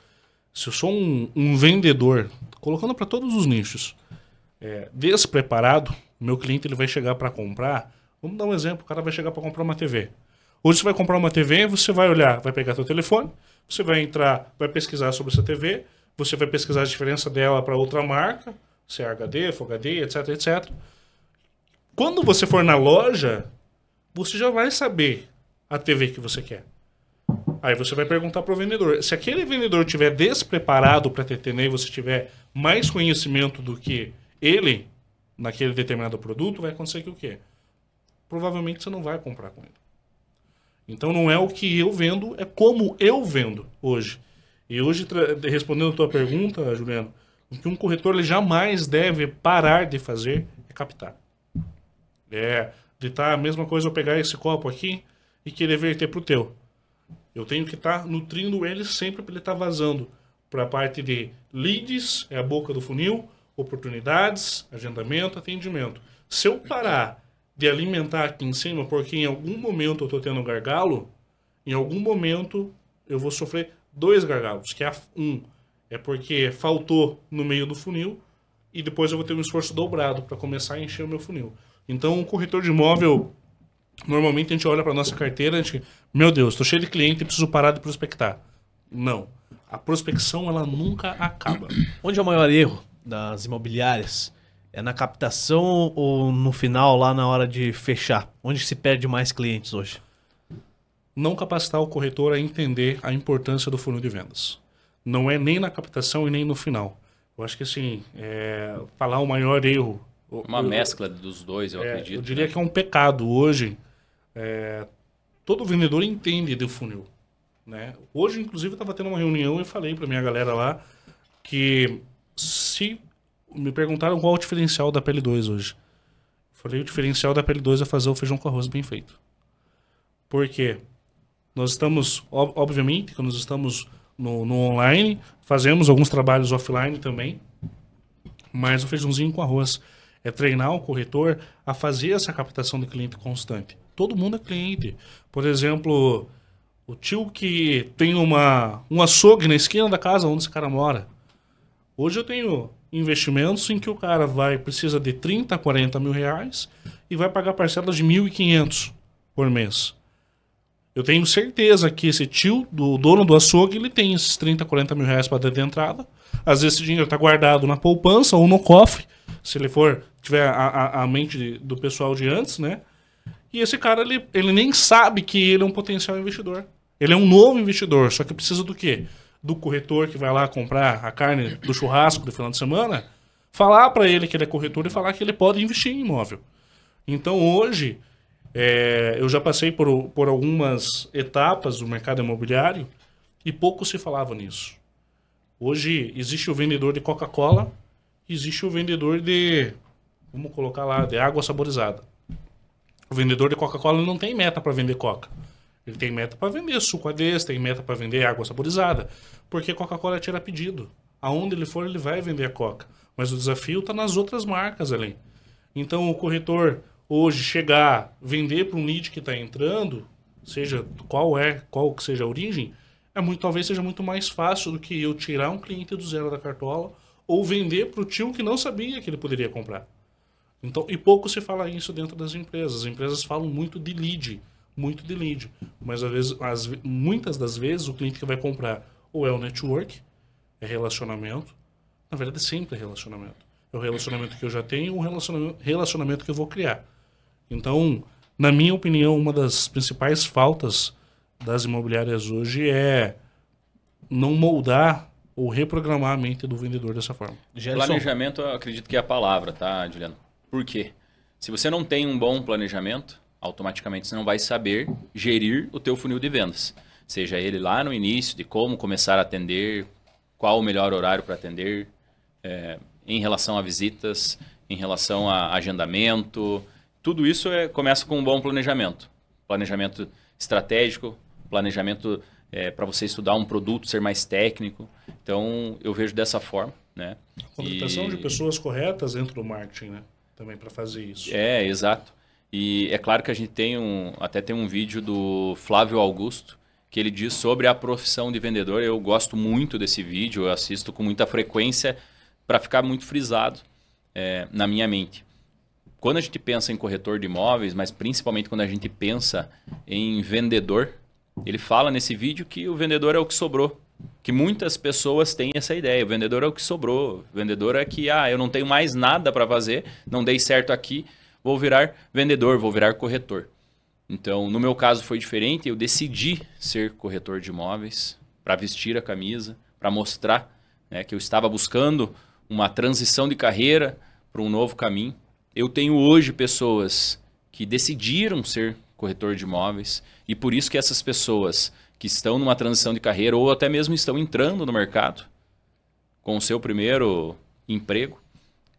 Speaker 1: Se eu sou um vendedor, colocando para todos os nichos, despreparado, meu cliente ele vai chegar para comprar. Vamos dar um exemplo, o cara vai chegar para comprar uma TV. Hoje você vai comprar uma TV, você vai olhar, vai pegar seu telefone, você vai entrar, vai pesquisar sobre essa TV, você vai pesquisar a diferença dela para outra marca, se é HD, Full HD, etc, etc. Quando você for na loja, você já vai saber a TV que você quer. Aí você vai perguntar para o vendedor. Se aquele vendedor estiver despreparado para te atender e você tiver mais conhecimento do que ele naquele determinado produto, vai acontecer que o quê? Provavelmente você não vai comprar com ele. Então não é o que eu vendo, é como eu vendo hoje. E hoje, respondendo a tua pergunta, Juliano, o que um corretor ele jamais deve parar de fazer é captar. De estar a mesma coisa eu pegar esse copo aqui e querer verter para o teu. Eu tenho que estar nutrindo ele sempre para ele estar vazando para a parte de leads, é a boca do funil, oportunidades, agendamento, atendimento. Se eu parar de alimentar aqui em cima, porque em algum momento eu estou tendo um gargalo, em algum momento eu vou sofrer 2 gargalos, que é porque faltou no meio do funil e depois eu vou ter um esforço dobrado para começar a encher o meu funil. Então, o corretor de imóvel, normalmente a gente olha para nossa carteira, a gente, meu Deus, estou cheio de cliente e preciso parar de prospectar. Não. A prospecção, ela nunca acaba.
Speaker 3: Onde é o maior erro das imobiliárias? É na captação ou no final, lá na hora de fechar? Onde se perde mais clientes hoje?
Speaker 1: Não capacitar o corretor a entender a importância do funil de vendas. Não é nem na captação e nem no final. Eu acho que assim, falar o maior erro...
Speaker 2: Uma mescla dos dois, eu acredito.
Speaker 1: Eu diria que é um pecado hoje. Todo vendedor entende do funil. Né? Hoje, inclusive, eu estava tendo uma reunião e falei para minha galera lá que se me perguntaram qual é o diferencial da PL2 hoje. Eu falei, o diferencial da PL2 é fazer o feijão com arroz bem feito. Por quê? Nós estamos, obviamente, que nós estamos no online, fazemos alguns trabalhos offline também, mas o feijãozinho com arroz é treinar o corretor a fazer essa captação de cliente constante. Todo mundo é cliente. Por exemplo, o tio que tem um açougue na esquina da casa onde esse cara mora. Hoje eu tenho investimentos em que o cara precisa de 30, 40 mil reais e vai pagar parcelas de 1.500 por mês. Eu tenho certeza que esse tio, do dono do açougue, ele tem esses 30, 40 mil reais para dar de entrada. Às vezes esse dinheiro está guardado na poupança ou no cofre, se ele tiver a mente do pessoal de antes, né? E esse cara, ele nem sabe que ele é um potencial investidor. Ele é um novo investidor, só que precisa do quê? Do corretor que vai lá comprar a carne do churrasco do final de semana, falar para ele que ele é corretor e falar que ele pode investir em imóvel. Então hoje, eu já passei por algumas etapas do mercado imobiliário e pouco se falava nisso. Hoje existe o vendedor de Coca-Cola, existe o vendedor de, vamos colocar lá, de água saborizada. O vendedor de Coca-Cola não tem meta para vender Coca. Ele tem meta para vender suco ADES, tem meta para vender água saborizada, porque Coca-Cola tira pedido. Aonde ele for, ele vai vender a Coca. Mas o desafio está nas outras marcas ali. Então, o corretor hoje chegar, vender para um lead que está entrando, seja qual que seja a origem, talvez seja muito mais fácil do que eu tirar um cliente do zero da cartola ou vender para o tio que não sabia que ele poderia comprar. Então, e pouco se fala isso dentro das empresas. As empresas falam muito de lead, mas às vezes, muitas das vezes o cliente que vai comprar ou é o network, é relacionamento, na verdade sempre é relacionamento. É o relacionamento que eu já tenho, o relacionamento que eu vou criar. Então, na minha opinião, uma das principais faltas das imobiliárias hoje é não moldar ou reprogramar a mente do vendedor dessa forma.
Speaker 2: Planejamento, eu acredito que é a palavra, tá, Juliano? Por quê? Se você não tem um bom planejamento, automaticamente você não vai saber gerir o teu funil de vendas. Seja ele lá no início, de como começar a atender, qual o melhor horário para atender, em relação a visitas, em relação a agendamento. Tudo isso começa com um bom planejamento. Planejamento estratégico, planejamento para você estudar um produto, ser mais técnico. Então, eu vejo dessa forma, né?
Speaker 1: Contratação de pessoas corretas dentro do marketing, né? Também para fazer isso.
Speaker 2: Exato. E é claro que a gente até tem um vídeo do Flávio Augusto, que ele diz sobre a profissão de vendedor. Eu gosto muito desse vídeo, eu assisto com muita frequência para ficar muito frisado na minha mente. Quando a gente pensa em corretor de imóveis, mas principalmente quando a gente pensa em vendedor, ele fala nesse vídeo que o vendedor é o que sobrou. Que muitas pessoas têm essa ideia. O vendedor é o que sobrou. O vendedor é que, eu não tenho mais nada para fazer, não dei certo aqui, vou virar vendedor, vou virar corretor. Então, no meu caso foi diferente. Eu decidi ser corretor de imóveis para vestir a camisa, para mostrar, né, que eu estava buscando uma transição de carreira para um novo caminho. Eu tenho hoje pessoas que decidiram ser corretor de imóveis e por isso que essas pessoas que estão numa transição de carreira ou até mesmo estão entrando no mercado com o seu primeiro emprego,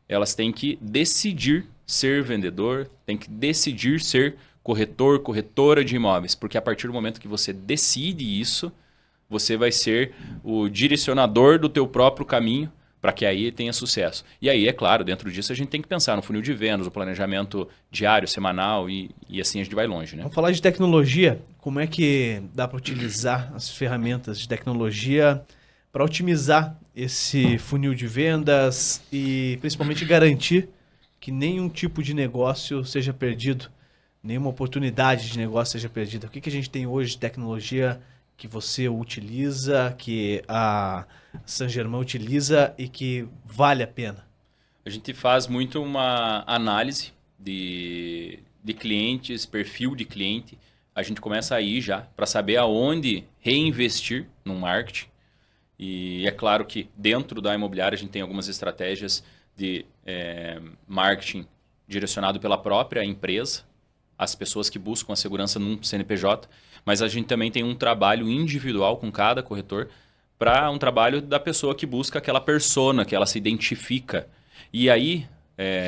Speaker 2: elas têm que decidir ser vendedor, têm que decidir ser corretor, corretora de imóveis, porque a partir do momento que você decide isso, você vai ser o direcionador do teu próprio caminho para que aí tenha sucesso. E aí, é claro, dentro disso a gente tem que pensar no funil de vendas, o planejamento diário, semanal e assim a gente vai longe, né?
Speaker 3: Vamos falar de tecnologia. Como é que dá para utilizar as ferramentas de tecnologia para otimizar esse funil de vendas e principalmente garantir que nenhum tipo de negócio seja perdido, nenhuma oportunidade de negócio seja perdida? O que a gente tem hoje de tecnologia que você utiliza, que a Saint-Germain utiliza e que vale a pena?
Speaker 2: A gente faz muito uma análise de clientes, perfil de cliente. A gente começa a ir já para saber aonde reinvestir no marketing. E é claro que dentro da imobiliária a gente tem algumas estratégias de marketing direcionado pela própria empresa, as pessoas que buscam a segurança num CNPJ, mas a gente também tem um trabalho individual com cada corretor para um trabalho da pessoa que busca aquela persona, que ela se identifica. E aí,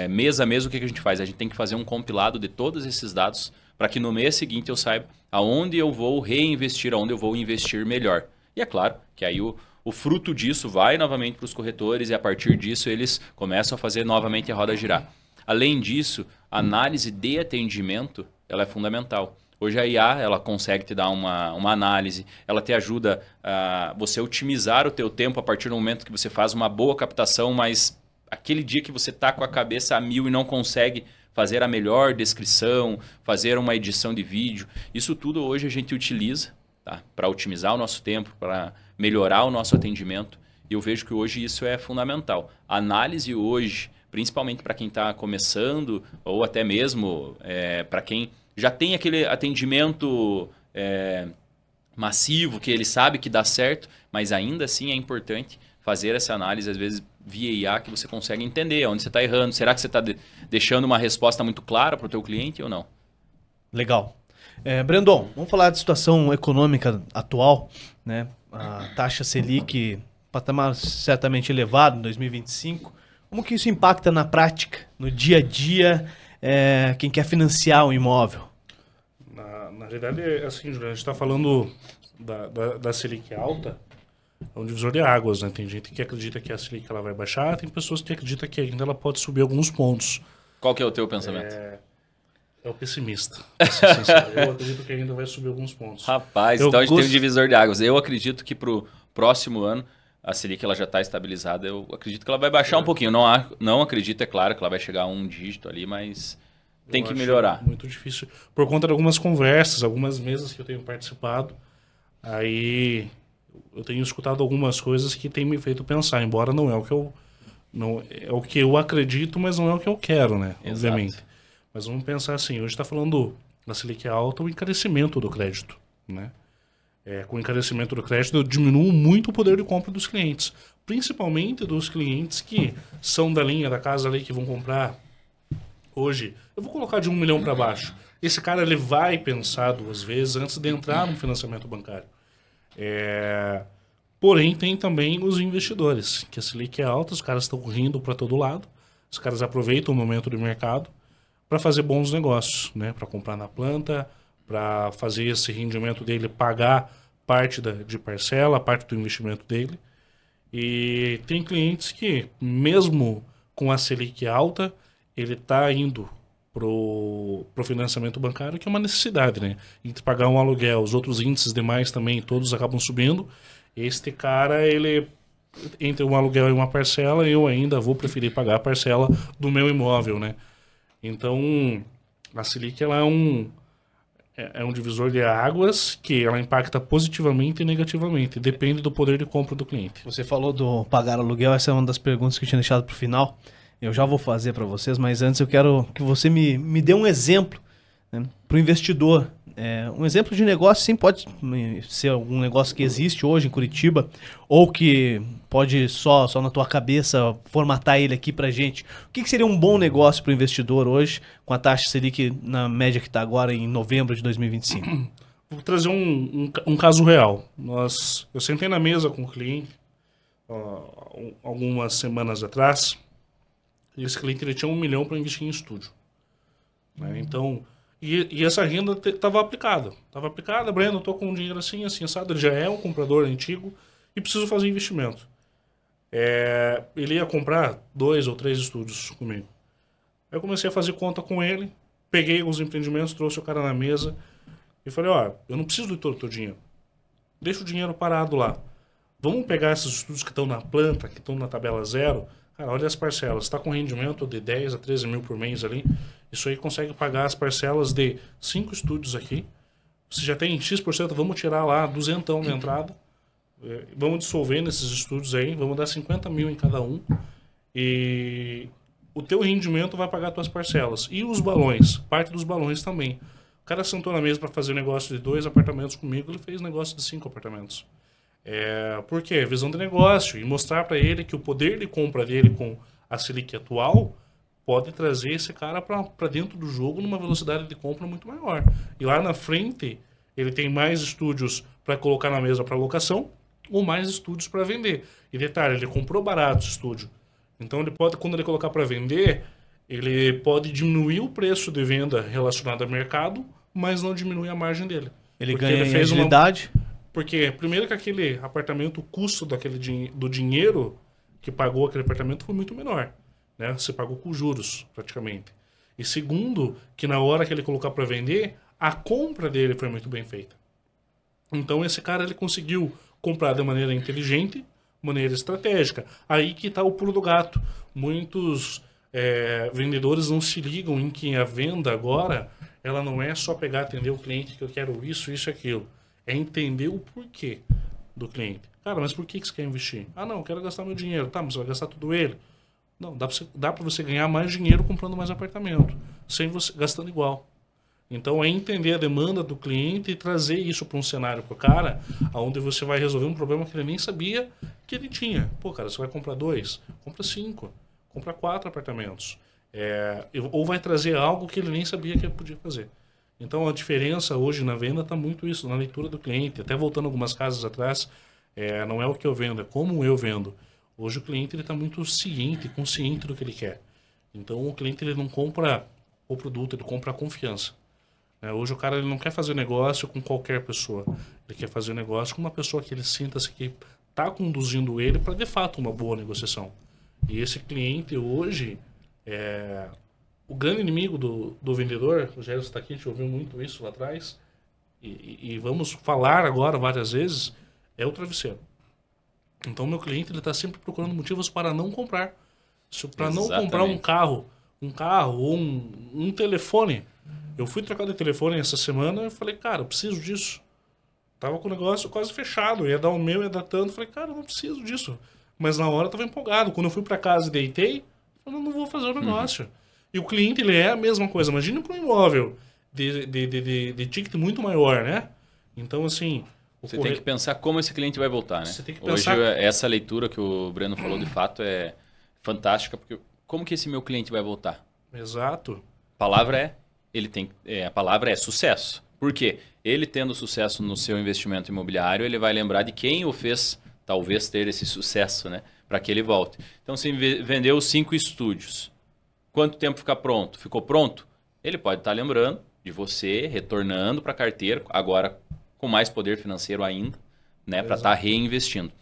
Speaker 2: mês a mês, o que a gente faz? A gente tem que fazer um compilado de todos esses dados para que no mês seguinte eu saiba aonde eu vou reinvestir, aonde eu vou investir melhor. E é claro que aí o fruto disso vai novamente para os corretores e a partir disso eles começam a fazer novamente a roda girar. Além disso, a análise de atendimento ela é fundamental. Hoje a IA ela consegue te dar uma análise, ela te ajuda a você otimizar o teu tempo a partir do momento que você faz uma boa captação, mas aquele dia que você está com a cabeça a mil e não consegue fazer a melhor descrição, fazer uma edição de vídeo, isso tudo hoje a gente utiliza, tá? Para otimizar o nosso tempo, para melhorar o nosso atendimento. E eu vejo que hoje isso é fundamental. A análise hoje principalmente para quem está começando, ou até mesmo para quem já tem aquele atendimento massivo, que ele sabe que dá certo, mas ainda assim é importante fazer essa análise, às vezes via IA, que você consegue entender onde você está errando. Será que você está deixando uma resposta muito clara para o teu cliente ou não?
Speaker 3: Legal. Brandon, vamos falar de situação econômica atual, né? A taxa Selic, patamar certamente elevado em 2025. Como que isso impacta na prática, no dia a dia, quem quer financiar um imóvel?
Speaker 1: Na realidade, assim, Juliano, a gente está falando da Selic alta, é um divisor de águas, né? Tem gente que acredita que a Selic ela vai baixar, tem pessoas que acreditam que ainda ela pode subir alguns pontos.
Speaker 2: Qual que é o teu pensamento?
Speaker 1: É o pessimista, pra ser sincero. Eu acredito que ainda vai subir alguns pontos.
Speaker 2: Rapaz, então a gente tem um divisor de águas. Eu acredito que para o próximo ano a Selic ela já está estabilizada. Eu acredito que ela vai baixar um pouquinho. Não acredito, é claro, que ela vai chegar a um dígito ali, mas tem que melhorar.
Speaker 1: Muito difícil. Por conta de algumas conversas, algumas mesas que eu tenho participado, aí eu tenho escutado algumas coisas que têm me feito pensar, embora não é o que eu... Não, é o que eu acredito, mas não é o que eu quero, né?
Speaker 2: Exato.
Speaker 1: Obviamente. Mas vamos pensar assim, hoje está falando da Selic alta, o encarecimento do crédito, né? Com o encarecimento do crédito, eu diminuo muito o poder de compra dos clientes. Principalmente dos clientes que são da linha da casa ali, que vão comprar hoje. Eu vou colocar de 1 milhão para baixo. Esse cara ele vai pensar 2 vezes antes de entrar no financiamento bancário. Porém, tem também os investidores, que a Selic é alta, os caras estão rindo para todo lado, os caras aproveitam o momento de mercado para fazer bons negócios, né? Para comprar na planta, para fazer esse rendimento dele pagar parte de parcela, parte do investimento dele. E tem clientes que, mesmo com a Selic alta, ele está indo pro financiamento bancário, que é uma necessidade, né? Entre pagar um aluguel, os outros índices demais também, todos acabam subindo. Este cara, ele, entre um aluguel e uma parcela, eu ainda vou preferir pagar a parcela do meu imóvel, né? Então, a Selic ela é um divisor de águas que ela impacta positivamente e negativamente. Depende do poder de compra do cliente.
Speaker 3: Você falou do pagar aluguel, essa é uma das perguntas que eu tinha deixado para o final. Eu já vou fazer para vocês, mas antes eu quero que você me dê um exemplo, né, para o investidor. Um exemplo de negócio, sim, pode ser algum negócio que existe hoje em Curitiba, ou que pode só na tua cabeça formatar ele aqui pra gente. O que seria um bom negócio para o investidor hoje, com a taxa Selic na média que está agora em novembro de 2025?
Speaker 1: Vou trazer um caso real. Eu sentei na mesa com o cliente algumas semanas atrás, e esse cliente ele tinha 1 milhão para investir em estúdio. Né? Então... E essa renda estava aplicada. Breno, eu estou com um dinheiro assim, assado. Ele já é um comprador antigo e preciso fazer investimento. Ele ia comprar 2 ou 3 estúdios comigo. Aí eu comecei a fazer conta com ele, peguei os empreendimentos, trouxe o cara na mesa e falei, eu não preciso de todo o teu dinheiro. Deixa o dinheiro parado lá. Vamos pegar esses estúdios que estão na planta, que estão na tabela 0. Cara, olha as parcelas. Está com rendimento de 10 a 13 mil por mês ali. Isso aí consegue pagar as parcelas de 5 estúdios aqui. Você já tem X%, vamos tirar lá 200 de entrada. Vamos dissolver nesses estúdios aí, vamos dar 50 mil em cada um. E o teu rendimento vai pagar as tuas parcelas. E os balões, parte dos balões também. O cara sentou na mesa para fazer negócio de 2 apartamentos comigo, ele fez negócio de 5 apartamentos. Por quê? Visão de negócio. E mostrar para ele que o poder de compra dele com a Selic atual pode trazer esse cara para dentro do jogo numa velocidade de compra muito maior. E lá na frente, ele tem mais estúdios para colocar na mesa para locação ou mais estúdios para vender. E detalhe, ele comprou barato esse estúdio. Então, ele pode, quando ele colocar para vender, ele pode diminuir o preço de venda relacionado ao mercado, mas não diminuir a margem dele.
Speaker 3: Ele ganha em agilidade?
Speaker 1: Porque, primeiro que aquele apartamento, o custo do dinheiro que pagou aquele apartamento foi muito menor. Né? Você pagou com juros, praticamente. E segundo, que na hora que ele colocar para vender, a compra dele foi muito bem feita. Então esse cara ele conseguiu comprar de maneira inteligente, maneira estratégica. Aí que está o pulo do gato. Muitos vendedores não se ligam em que a venda agora, ela não é só pegar, atender o cliente que eu quero isso e aquilo. É entender o porquê do cliente. Cara, mas por que você quer investir? Não, eu quero gastar meu dinheiro. Tá, mas você vai gastar tudo ele. Não, dá para você ganhar mais dinheiro comprando mais apartamento, sem você gastando igual. Então é entender a demanda do cliente e trazer isso para um cenário para o cara, onde você vai resolver um problema que ele nem sabia que ele tinha. Pô, cara, você vai comprar 2, compra 5, compra 4 apartamentos. Ou vai trazer algo que ele nem sabia que ele podia fazer. Então a diferença hoje na venda está muito isso, na leitura do cliente. Até voltando algumas casas atrás, não é o que eu vendo, é como eu vendo. Hoje o cliente está muito ciente, consciente do que ele quer. Então o cliente ele não compra o produto, ele compra a confiança. Hoje o cara ele não quer fazer negócio com qualquer pessoa. Ele quer fazer negócio com uma pessoa que ele sinta-se que está conduzindo ele para, de fato, uma boa negociação. E esse cliente hoje, o grande inimigo do vendedor, o Gélio está aqui, a gente ouviu muito isso lá atrás, e vamos falar agora várias vezes, é o travesseiro. Então, meu cliente está sempre procurando motivos para não comprar. Para não comprar um carro ou um telefone. Eu fui trocar de telefone essa semana e falei, cara, eu preciso disso. Tava com o negócio quase fechado, ia dar o meu, ia dar tanto. Falei, cara, eu não preciso disso. Mas na hora eu tava empolgado. Quando eu fui para casa e deitei, eu não vou fazer o negócio. E o cliente, ele é a mesma coisa. Imagina para um imóvel de ticket muito maior, né? Então, assim...
Speaker 2: Você tem que pensar como esse cliente vai voltar, né?
Speaker 1: Você tem que pensar...
Speaker 2: Hoje, essa leitura que o Breno falou, de fato, é fantástica, porque como que esse meu cliente vai voltar?
Speaker 1: Exato.
Speaker 2: A palavra a palavra é sucesso. Por quê? Ele tendo sucesso no seu investimento imobiliário, ele vai lembrar de quem o fez, talvez, ter esse sucesso, né? Para que ele volte. Então, se vendeu 5 estúdios, quanto tempo fica pronto? Ficou pronto? Ele pode estar lembrando de você, retornando para a carteira, agora com mais poder financeiro ainda, né, para estar reinvestindo.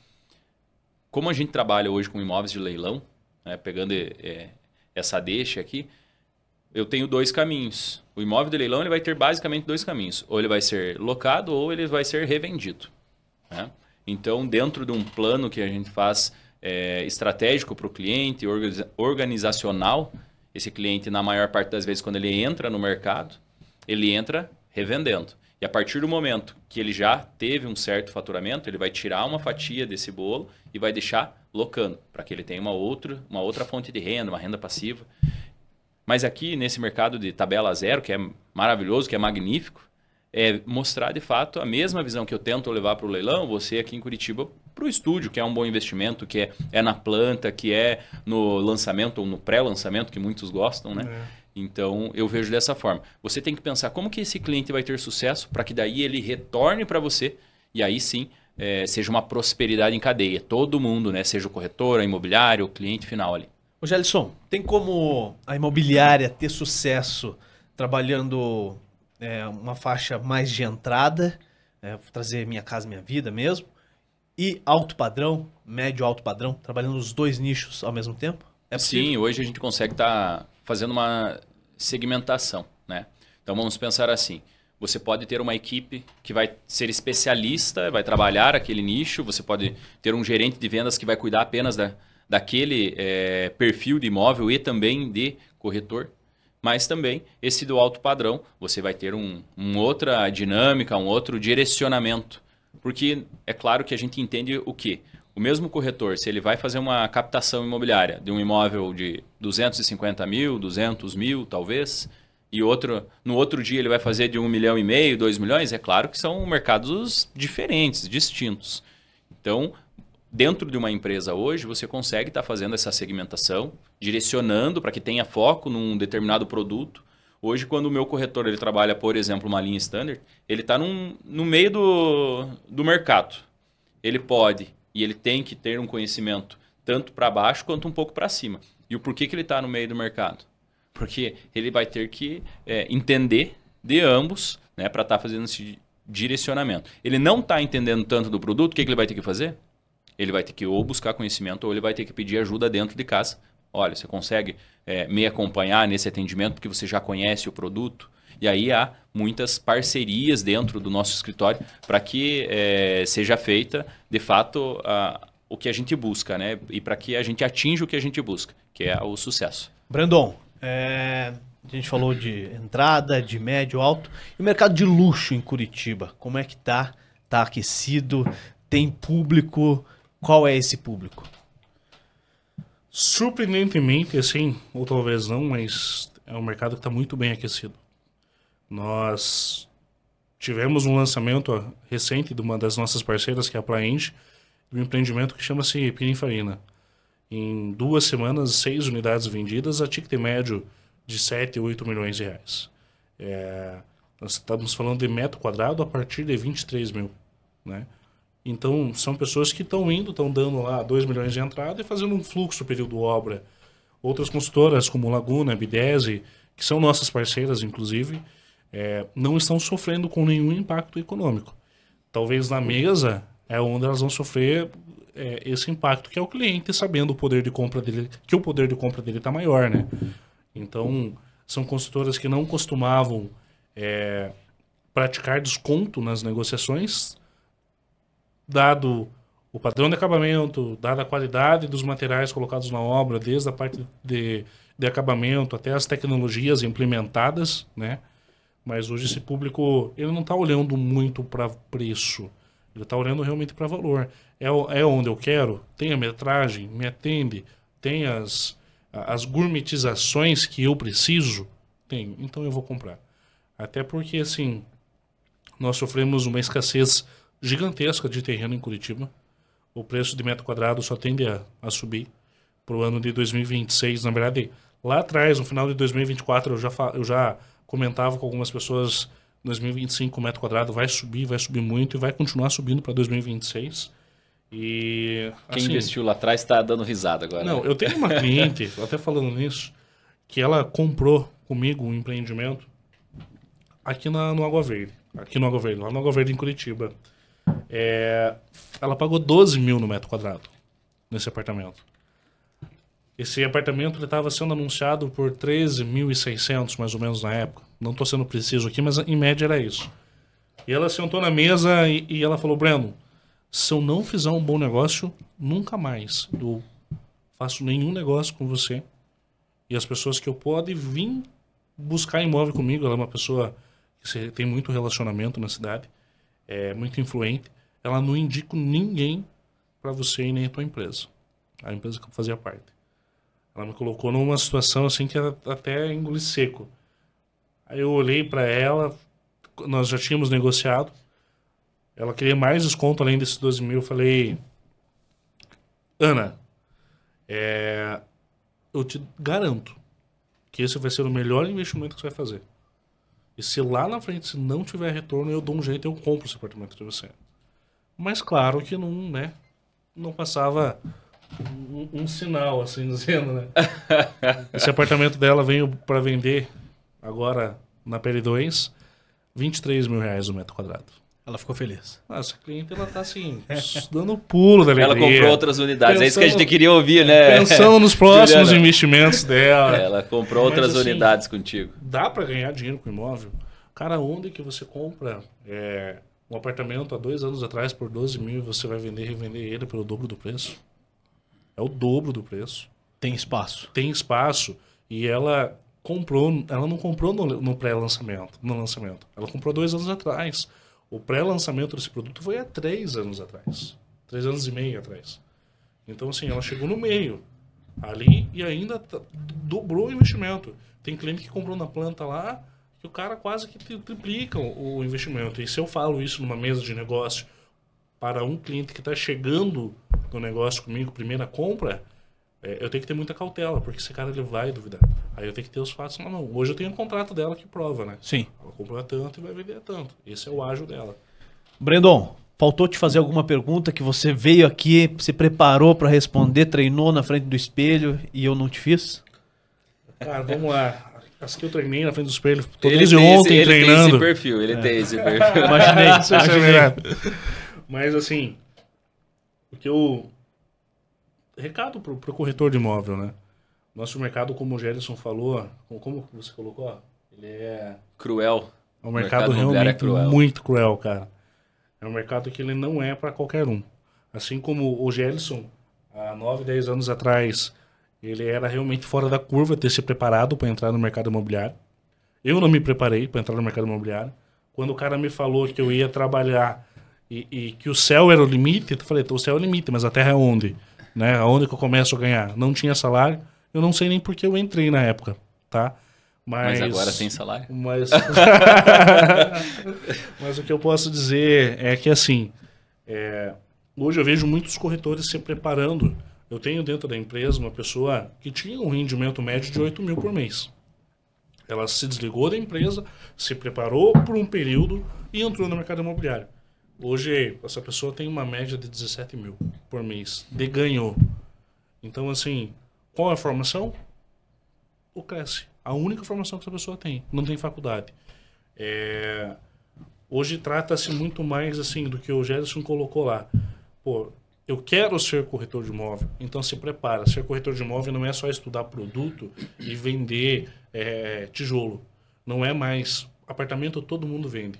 Speaker 2: Como a gente trabalha hoje com imóveis de leilão, né, pegando essa deixa aqui, eu tenho 2 caminhos. O imóvel de leilão ele vai ter basicamente 2 caminhos. Ou ele vai ser locado ou ele vai ser revendido. Né? Então, dentro de um plano que a gente faz estratégico para o cliente, organizacional, esse cliente, na maior parte das vezes, quando ele entra no mercado, ele entra revendendo. E a partir do momento que ele já teve um certo faturamento, ele vai tirar uma fatia desse bolo e vai deixar locando, para que ele tenha uma outra fonte de renda, uma renda passiva. Mas aqui, nesse mercado de tabela zero, que é maravilhoso, que é magnífico, é mostrar de fato a mesma visão que eu tento levar para o leilão, você aqui em Curitiba, para o estúdio, que é um bom investimento, que é na planta, que é no lançamento ou no pré-lançamento, que muitos gostam, né? Então, eu vejo dessa forma. Você tem que pensar como que esse cliente vai ter sucesso para que daí ele retorne para você e aí sim seja uma prosperidade em cadeia. Todo mundo, né? Seja o corretor, a imobiliária, o cliente final ali.
Speaker 3: Ô Gelson, tem como a imobiliária ter sucesso trabalhando uma faixa mais de entrada, trazer Minha Casa Minha Vida mesmo, e alto padrão, médio alto padrão, trabalhando os 2 nichos ao mesmo tempo?
Speaker 2: Sim, hoje a gente consegue estar fazendo uma segmentação, né? Então vamos pensar assim, você pode ter uma equipe que vai ser especialista, vai trabalhar aquele nicho, você pode ter um gerente de vendas que vai cuidar apenas daquele perfil de imóvel e também de corretor, mas também esse do alto padrão, você vai ter uma outra dinâmica, um outro direcionamento, porque é claro que a gente entende o quê? O mesmo corretor, se ele vai fazer uma captação imobiliária de um imóvel de 250 mil, 200 mil talvez, e no outro dia ele vai fazer de 1,5 milhão, 2 milhões, é claro que são mercados diferentes, distintos. Então, dentro de uma empresa hoje, você consegue estar fazendo essa segmentação, direcionando para que tenha foco num determinado produto. Hoje, quando o meu corretor ele trabalha, por exemplo, uma linha standard, ele está no meio do mercado. Ele pode... E ele tem que ter um conhecimento tanto para baixo quanto um pouco para cima. E o porquê que ele está no meio do mercado? Porque ele vai ter que entender de ambos, né, para estar fazendo esse direcionamento. Ele não está entendendo tanto do produto, o que ele vai ter que fazer? Ele vai ter que ou buscar conhecimento ou ele vai ter que pedir ajuda dentro de casa. Olha, você consegue me acompanhar nesse atendimento porque você já conhece o produto? E aí há muitas parcerias dentro do nosso escritório para que seja feita, de fato, o que a gente busca, né? E para que a gente atinja o que a gente busca, que é o sucesso.
Speaker 3: Brandon, a gente falou de entrada, de médio, alto. E o mercado de luxo em Curitiba, como é que tá? Tá aquecido? Tem público? Qual é esse público?
Speaker 1: Surpreendentemente, assim, ou talvez não, mas é um mercado que está muito bem aquecido. Nós tivemos um lançamento recente de uma das nossas parceiras, que é a Plaenge, de um empreendimento que chama-se Pininfarina. Em 2 semanas, 6 unidades vendidas, a ticket médio de 7, 8 milhões de reais. Nós estamos falando de metro quadrado a partir de 23 mil, né? Então, são pessoas que estão indo, estão dando lá 2 milhões de entrada e fazendo um fluxo período obra. Outras consultoras, como Laguna, Bidese, que são nossas parceiras, inclusive, não estão sofrendo com nenhum impacto econômico. Talvez na mesa é onde elas vão sofrer esse impacto, que é o cliente sabendo o poder de compra dele, que o poder de compra dele está maior, né? Então, são consultoras que não costumavam praticar desconto nas negociações, dado o padrão de acabamento, dada a qualidade dos materiais colocados na obra, desde a parte de acabamento até as tecnologias implementadas, né? Mas hoje esse público, ele não está olhando muito para preço, ele está olhando realmente para valor. É onde eu quero, tem a metragem, me atende, tem as gourmetizações que eu preciso, tem, então eu vou comprar. Até porque, assim, nós sofremos uma escassez gigantesca de terreno em Curitiba. O preço de metro quadrado só tende a subir para o ano de 2026. Na verdade, lá atrás, no final de 2024, eu já comentava com algumas pessoas, 2025 o metro quadrado vai subir muito e vai continuar subindo para 2026. E,
Speaker 2: quem
Speaker 1: assim,
Speaker 2: investiu lá atrás está dando risada agora.
Speaker 1: Não, eu tenho uma cliente, até falando nisso, que ela comprou comigo um empreendimento aqui no Água Verde. Aqui no Água Verde, lá no Água Verde, em Curitiba. Ela pagou 12 mil no metro quadrado nesse apartamento. Esse apartamento estava sendo anunciado por 13.600 mais ou menos na época. Não estou sendo preciso aqui, mas em média era isso. E ela sentou na mesa e ela falou: Breno, se eu não fizer um bom negócio, nunca mais eu faço nenhum negócio com você. E as pessoas que eu podem vir buscar imóvel comigo, ela é uma pessoa que tem muito relacionamento na cidade, é muito influente, ela não indica ninguém para você e nem a tua empresa. A empresa que eu fazia parte. Ela me colocou numa situação assim que era até engolir seco. Aí eu olhei para ela, nós já tínhamos negociado, ela queria mais desconto além desses 12 mil. Eu falei: Ana, eu te garanto que esse vai ser o melhor investimento que você vai fazer. E se lá na frente, se não tiver retorno, eu dou um jeito, eu compro esse apartamento de você. Mas claro que não passava um sinal, assim dizendo, né? Esse apartamento dela veio para vender agora na PL2, 23 mil reais o metro quadrado.
Speaker 3: Ela ficou feliz.
Speaker 1: Essa cliente, ela tá assim, dando pulo da alegria.
Speaker 2: Ela comprou outras unidades, é isso que a gente queria ouvir, né?
Speaker 1: Pensando nos próximos investimentos dela.
Speaker 2: Ela comprou outras unidades contigo.
Speaker 1: Dá para ganhar dinheiro com imóvel? Cara, onde que você compra um apartamento há 2 anos atrás por 12 mil e você vai vender e revender ele pelo dobro do preço? É o dobro do preço.
Speaker 3: Tem espaço.
Speaker 1: Tem espaço. E ela não comprou no pré-lançamento, no lançamento. Ela comprou 2 anos atrás. O pré-lançamento desse produto foi há 3 anos atrás. 3 anos e meio atrás. Então, assim, ela chegou no meio ali e ainda dobrou o investimento. Tem cliente que comprou na planta lá que o cara quase que triplica o investimento. E se eu falo isso numa mesa de negócio para um cliente que está chegando no negócio comigo, primeira compra, eu tenho que ter muita cautela, porque esse cara ele vai duvidar. Aí eu tenho que ter os fatos na mão. Hoje eu tenho um contrato dela que prova, né?
Speaker 3: Sim.
Speaker 1: Ela comprou a tanto e vai vender a tanto. Esse é o ágio dela.
Speaker 3: Brendon, faltou te fazer alguma pergunta que você veio aqui, se preparou para responder, treinou na frente do espelho e eu não te fiz?
Speaker 1: Cara, vamos lá. As que eu treinei na frente do espelho,
Speaker 2: Ele
Speaker 1: ontem treinando.
Speaker 2: Ele tem esse perfil.
Speaker 3: Imaginei.
Speaker 1: Mas assim, o que eu... Recado pro corretor de imóvel, né? Nosso mercado, como o Gelson falou, como você colocou, ele é...
Speaker 2: Cruel.
Speaker 1: É um mercado realmente muito cruel, cara. É um mercado que ele não é para qualquer um. Assim como o Gelson, há 9, 10 anos atrás, ele era realmente fora da curva ter se preparado para entrar no mercado imobiliário. Eu não me preparei para entrar no mercado imobiliário. Quando o cara me falou que eu ia trabalhar e que o céu era o limite, eu falei: o céu é o limite, mas a terra é onde? né? Aonde que eu começo a ganhar? Não tinha salário, eu não sei nem por que eu entrei na época, tá?
Speaker 2: Mas agora tem salário.
Speaker 1: Mas o que eu posso dizer é que, assim, hoje eu vejo muitos corretores se preparando. Eu tenho dentro da empresa uma pessoa que tinha um rendimento médio de 8 mil por mês. Ela se desligou da empresa, se preparou por um período e entrou no mercado imobiliário. Hoje, essa pessoa tem uma média de 17 mil por mês de ganho. Então, assim, qual é a formação? O Cresce. A única formação que essa pessoa tem. Não tem faculdade. Hoje trata-se muito mais, assim, do que o Gerson colocou lá. Pô, eu quero ser corretor de imóvel, então se prepara. Ser corretor de imóvel não é só estudar produto e vender tijolo. Não é mais. Apartamento todo mundo vende.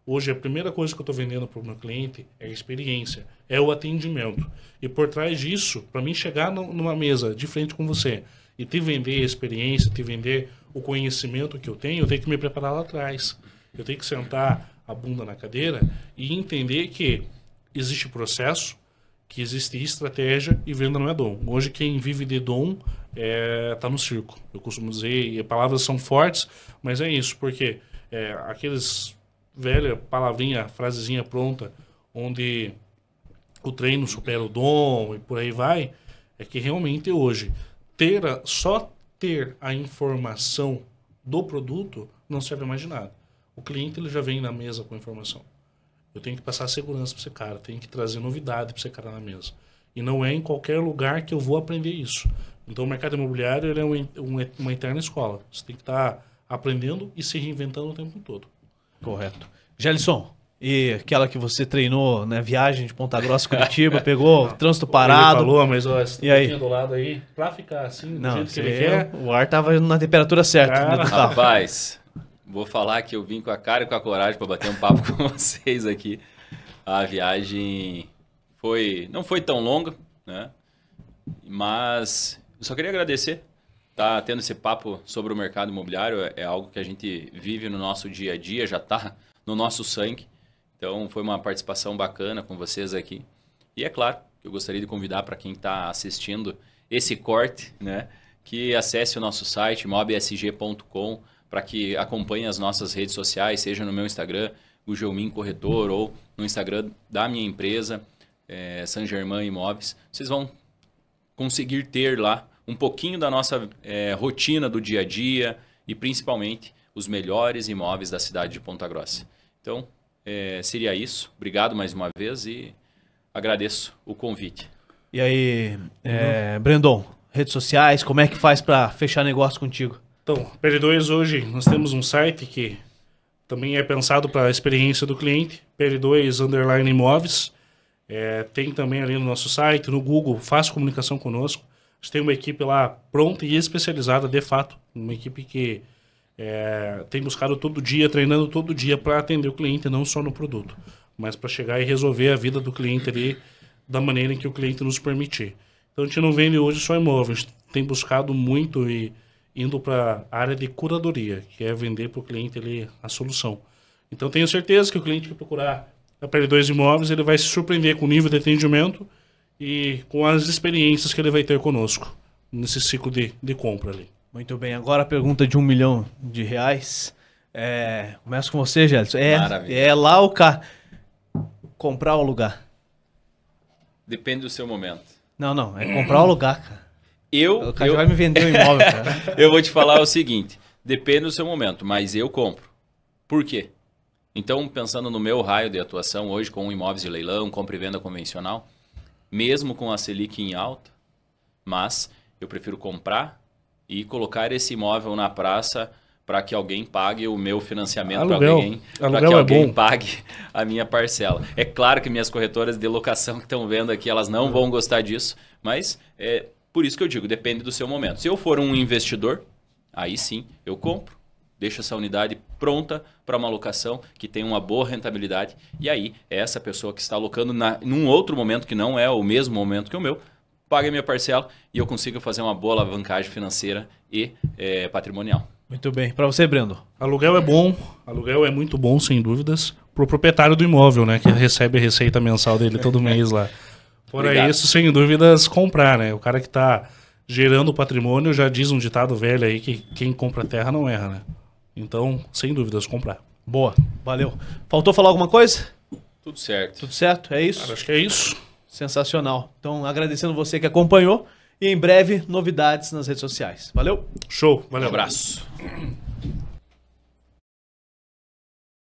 Speaker 1: Hoje a primeira coisa que eu estou vendendo para o meu cliente é a experiência, é o atendimento. E por trás disso, para mim chegar numa mesa de frente com você e te vender a experiência, te vender o conhecimento que eu tenho que me preparar lá atrás. Eu tenho que sentar a bunda na cadeira e entender que existe processo, que existe estratégia e venda não é dom. Hoje quem vive de dom tá no circo. Eu costumo dizer, e as palavras são fortes, mas é isso, porque aqueles velha palavrinha, frasezinha pronta, onde o treino supera o dom e por aí vai, é que realmente hoje só ter a informação do produto não serve mais de nada. O cliente ele já vem na mesa com a informação. Eu tenho que passar segurança para esse cara, tenho que trazer novidade para esse cara na mesa. E não é em qualquer lugar que eu vou aprender isso. Então o mercado imobiliário ele é uma eterna escola. Você tem que estar aprendendo e se reinventando o tempo todo.
Speaker 3: Correto. Gelson, e aquela que você treinou, né, viagem de Ponta Grossa, Curitiba, pegou trânsito parado.
Speaker 1: Ele falou, mas ó,
Speaker 3: e aí?
Speaker 1: Do lado aí, pra ficar assim, do
Speaker 3: não,
Speaker 1: jeito que ele quer.
Speaker 3: O ar tava na temperatura certa.
Speaker 1: Cara,
Speaker 3: do carro.
Speaker 2: Rapaz, vou falar que eu vim com a cara e com a coragem para bater um papo com vocês aqui. A viagem não foi tão longa, né? Mas eu só queria agradecer. Tá tendo esse papo sobre o mercado imobiliário é algo que a gente vive no nosso dia a dia, já está no nosso sangue. Então foi uma participação bacana com vocês aqui. E é claro, eu gostaria de convidar para quem está assistindo esse corte, né, que acesse o nosso site imobsg.com para que acompanhe as nossas redes sociais, seja no meu Instagram, o Gelmin Corretor, ou no Instagram da minha empresa, San Germain Imóveis. Vocês vão conseguir ter lá um pouquinho da nossa rotina do dia a dia e principalmente os melhores imóveis da cidade de Ponta Grossa. Então, seria isso. Obrigado mais uma vez e agradeço o convite.
Speaker 3: E aí, Brandon, redes sociais, como é que faz para fechar negócio contigo?
Speaker 1: Então, PL2 hoje nós temos um site que também é pensado para a experiência do cliente, PL2_imóveis. Tem também ali no nosso site, no Google, faça comunicação conosco. A gente tem uma equipe lá pronta e especializada, de fato. Uma equipe que tem buscado todo dia, treinando todo dia para atender o cliente, não só no produto, mas para chegar e resolver a vida do cliente ali da maneira em que o cliente nos permitir. Então a gente não vende hoje só imóvel, a gente tem buscado muito e indo para a área de curadoria, que é vender para o cliente ali a solução. Então tenho certeza que o cliente que procurar a PL2 Imóveis, ele vai se surpreender com o nível de atendimento e com as experiências que ele vai ter conosco nesse ciclo de compra ali.
Speaker 3: Muito bem, agora a pergunta de R$1 milhão. Começo com você, Gelson. É lá o cara comprar ou alugar?
Speaker 2: Depende do seu momento.
Speaker 3: Não, é comprar ou alugar, cara. O cara vai me vender um imóvel, cara.
Speaker 2: Eu vou te falar o seguinte, depende do seu momento, mas eu compro. Por quê? Então, pensando no meu raio de atuação hoje com imóveis de leilão, compra e venda convencional, mesmo com a Selic em alta, mas eu prefiro comprar e colocar esse imóvel na praça para que alguém pague o meu financiamento, para que alguém pague a minha parcela. É claro que minhas corretoras de locação que estão vendo aqui, elas não vão gostar disso, mas por isso que eu digo, depende do seu momento. Se eu for um investidor, aí sim, eu compro, deixo essa unidade pronta para uma locação que tem uma boa rentabilidade, e aí essa pessoa que está alocando num outro momento que não é o mesmo momento que o meu, paga a minha parcela e eu consigo fazer uma boa alavancagem financeira e patrimonial.
Speaker 3: Muito bem. Para você, Brendo?
Speaker 1: Aluguel é bom, aluguel é muito bom, sem dúvidas, para o proprietário do imóvel, né, que recebe a receita mensal dele todo mês lá. Fora
Speaker 2: Obrigado.
Speaker 1: isso, sem dúvidas, comprar, né? O cara que tá gerando patrimônio já diz um ditado velho aí que quem compra terra não erra, né? Então, sem dúvidas, comprar.
Speaker 3: Boa, valeu. Faltou falar alguma coisa?
Speaker 2: Tudo certo.
Speaker 3: Tudo certo? É isso?
Speaker 1: Cara, acho que é isso.
Speaker 3: Sensacional. Então, agradecendo você que acompanhou e em breve novidades nas redes sociais. Valeu?
Speaker 1: Show,
Speaker 2: Um
Speaker 1: valeu.
Speaker 2: abraço.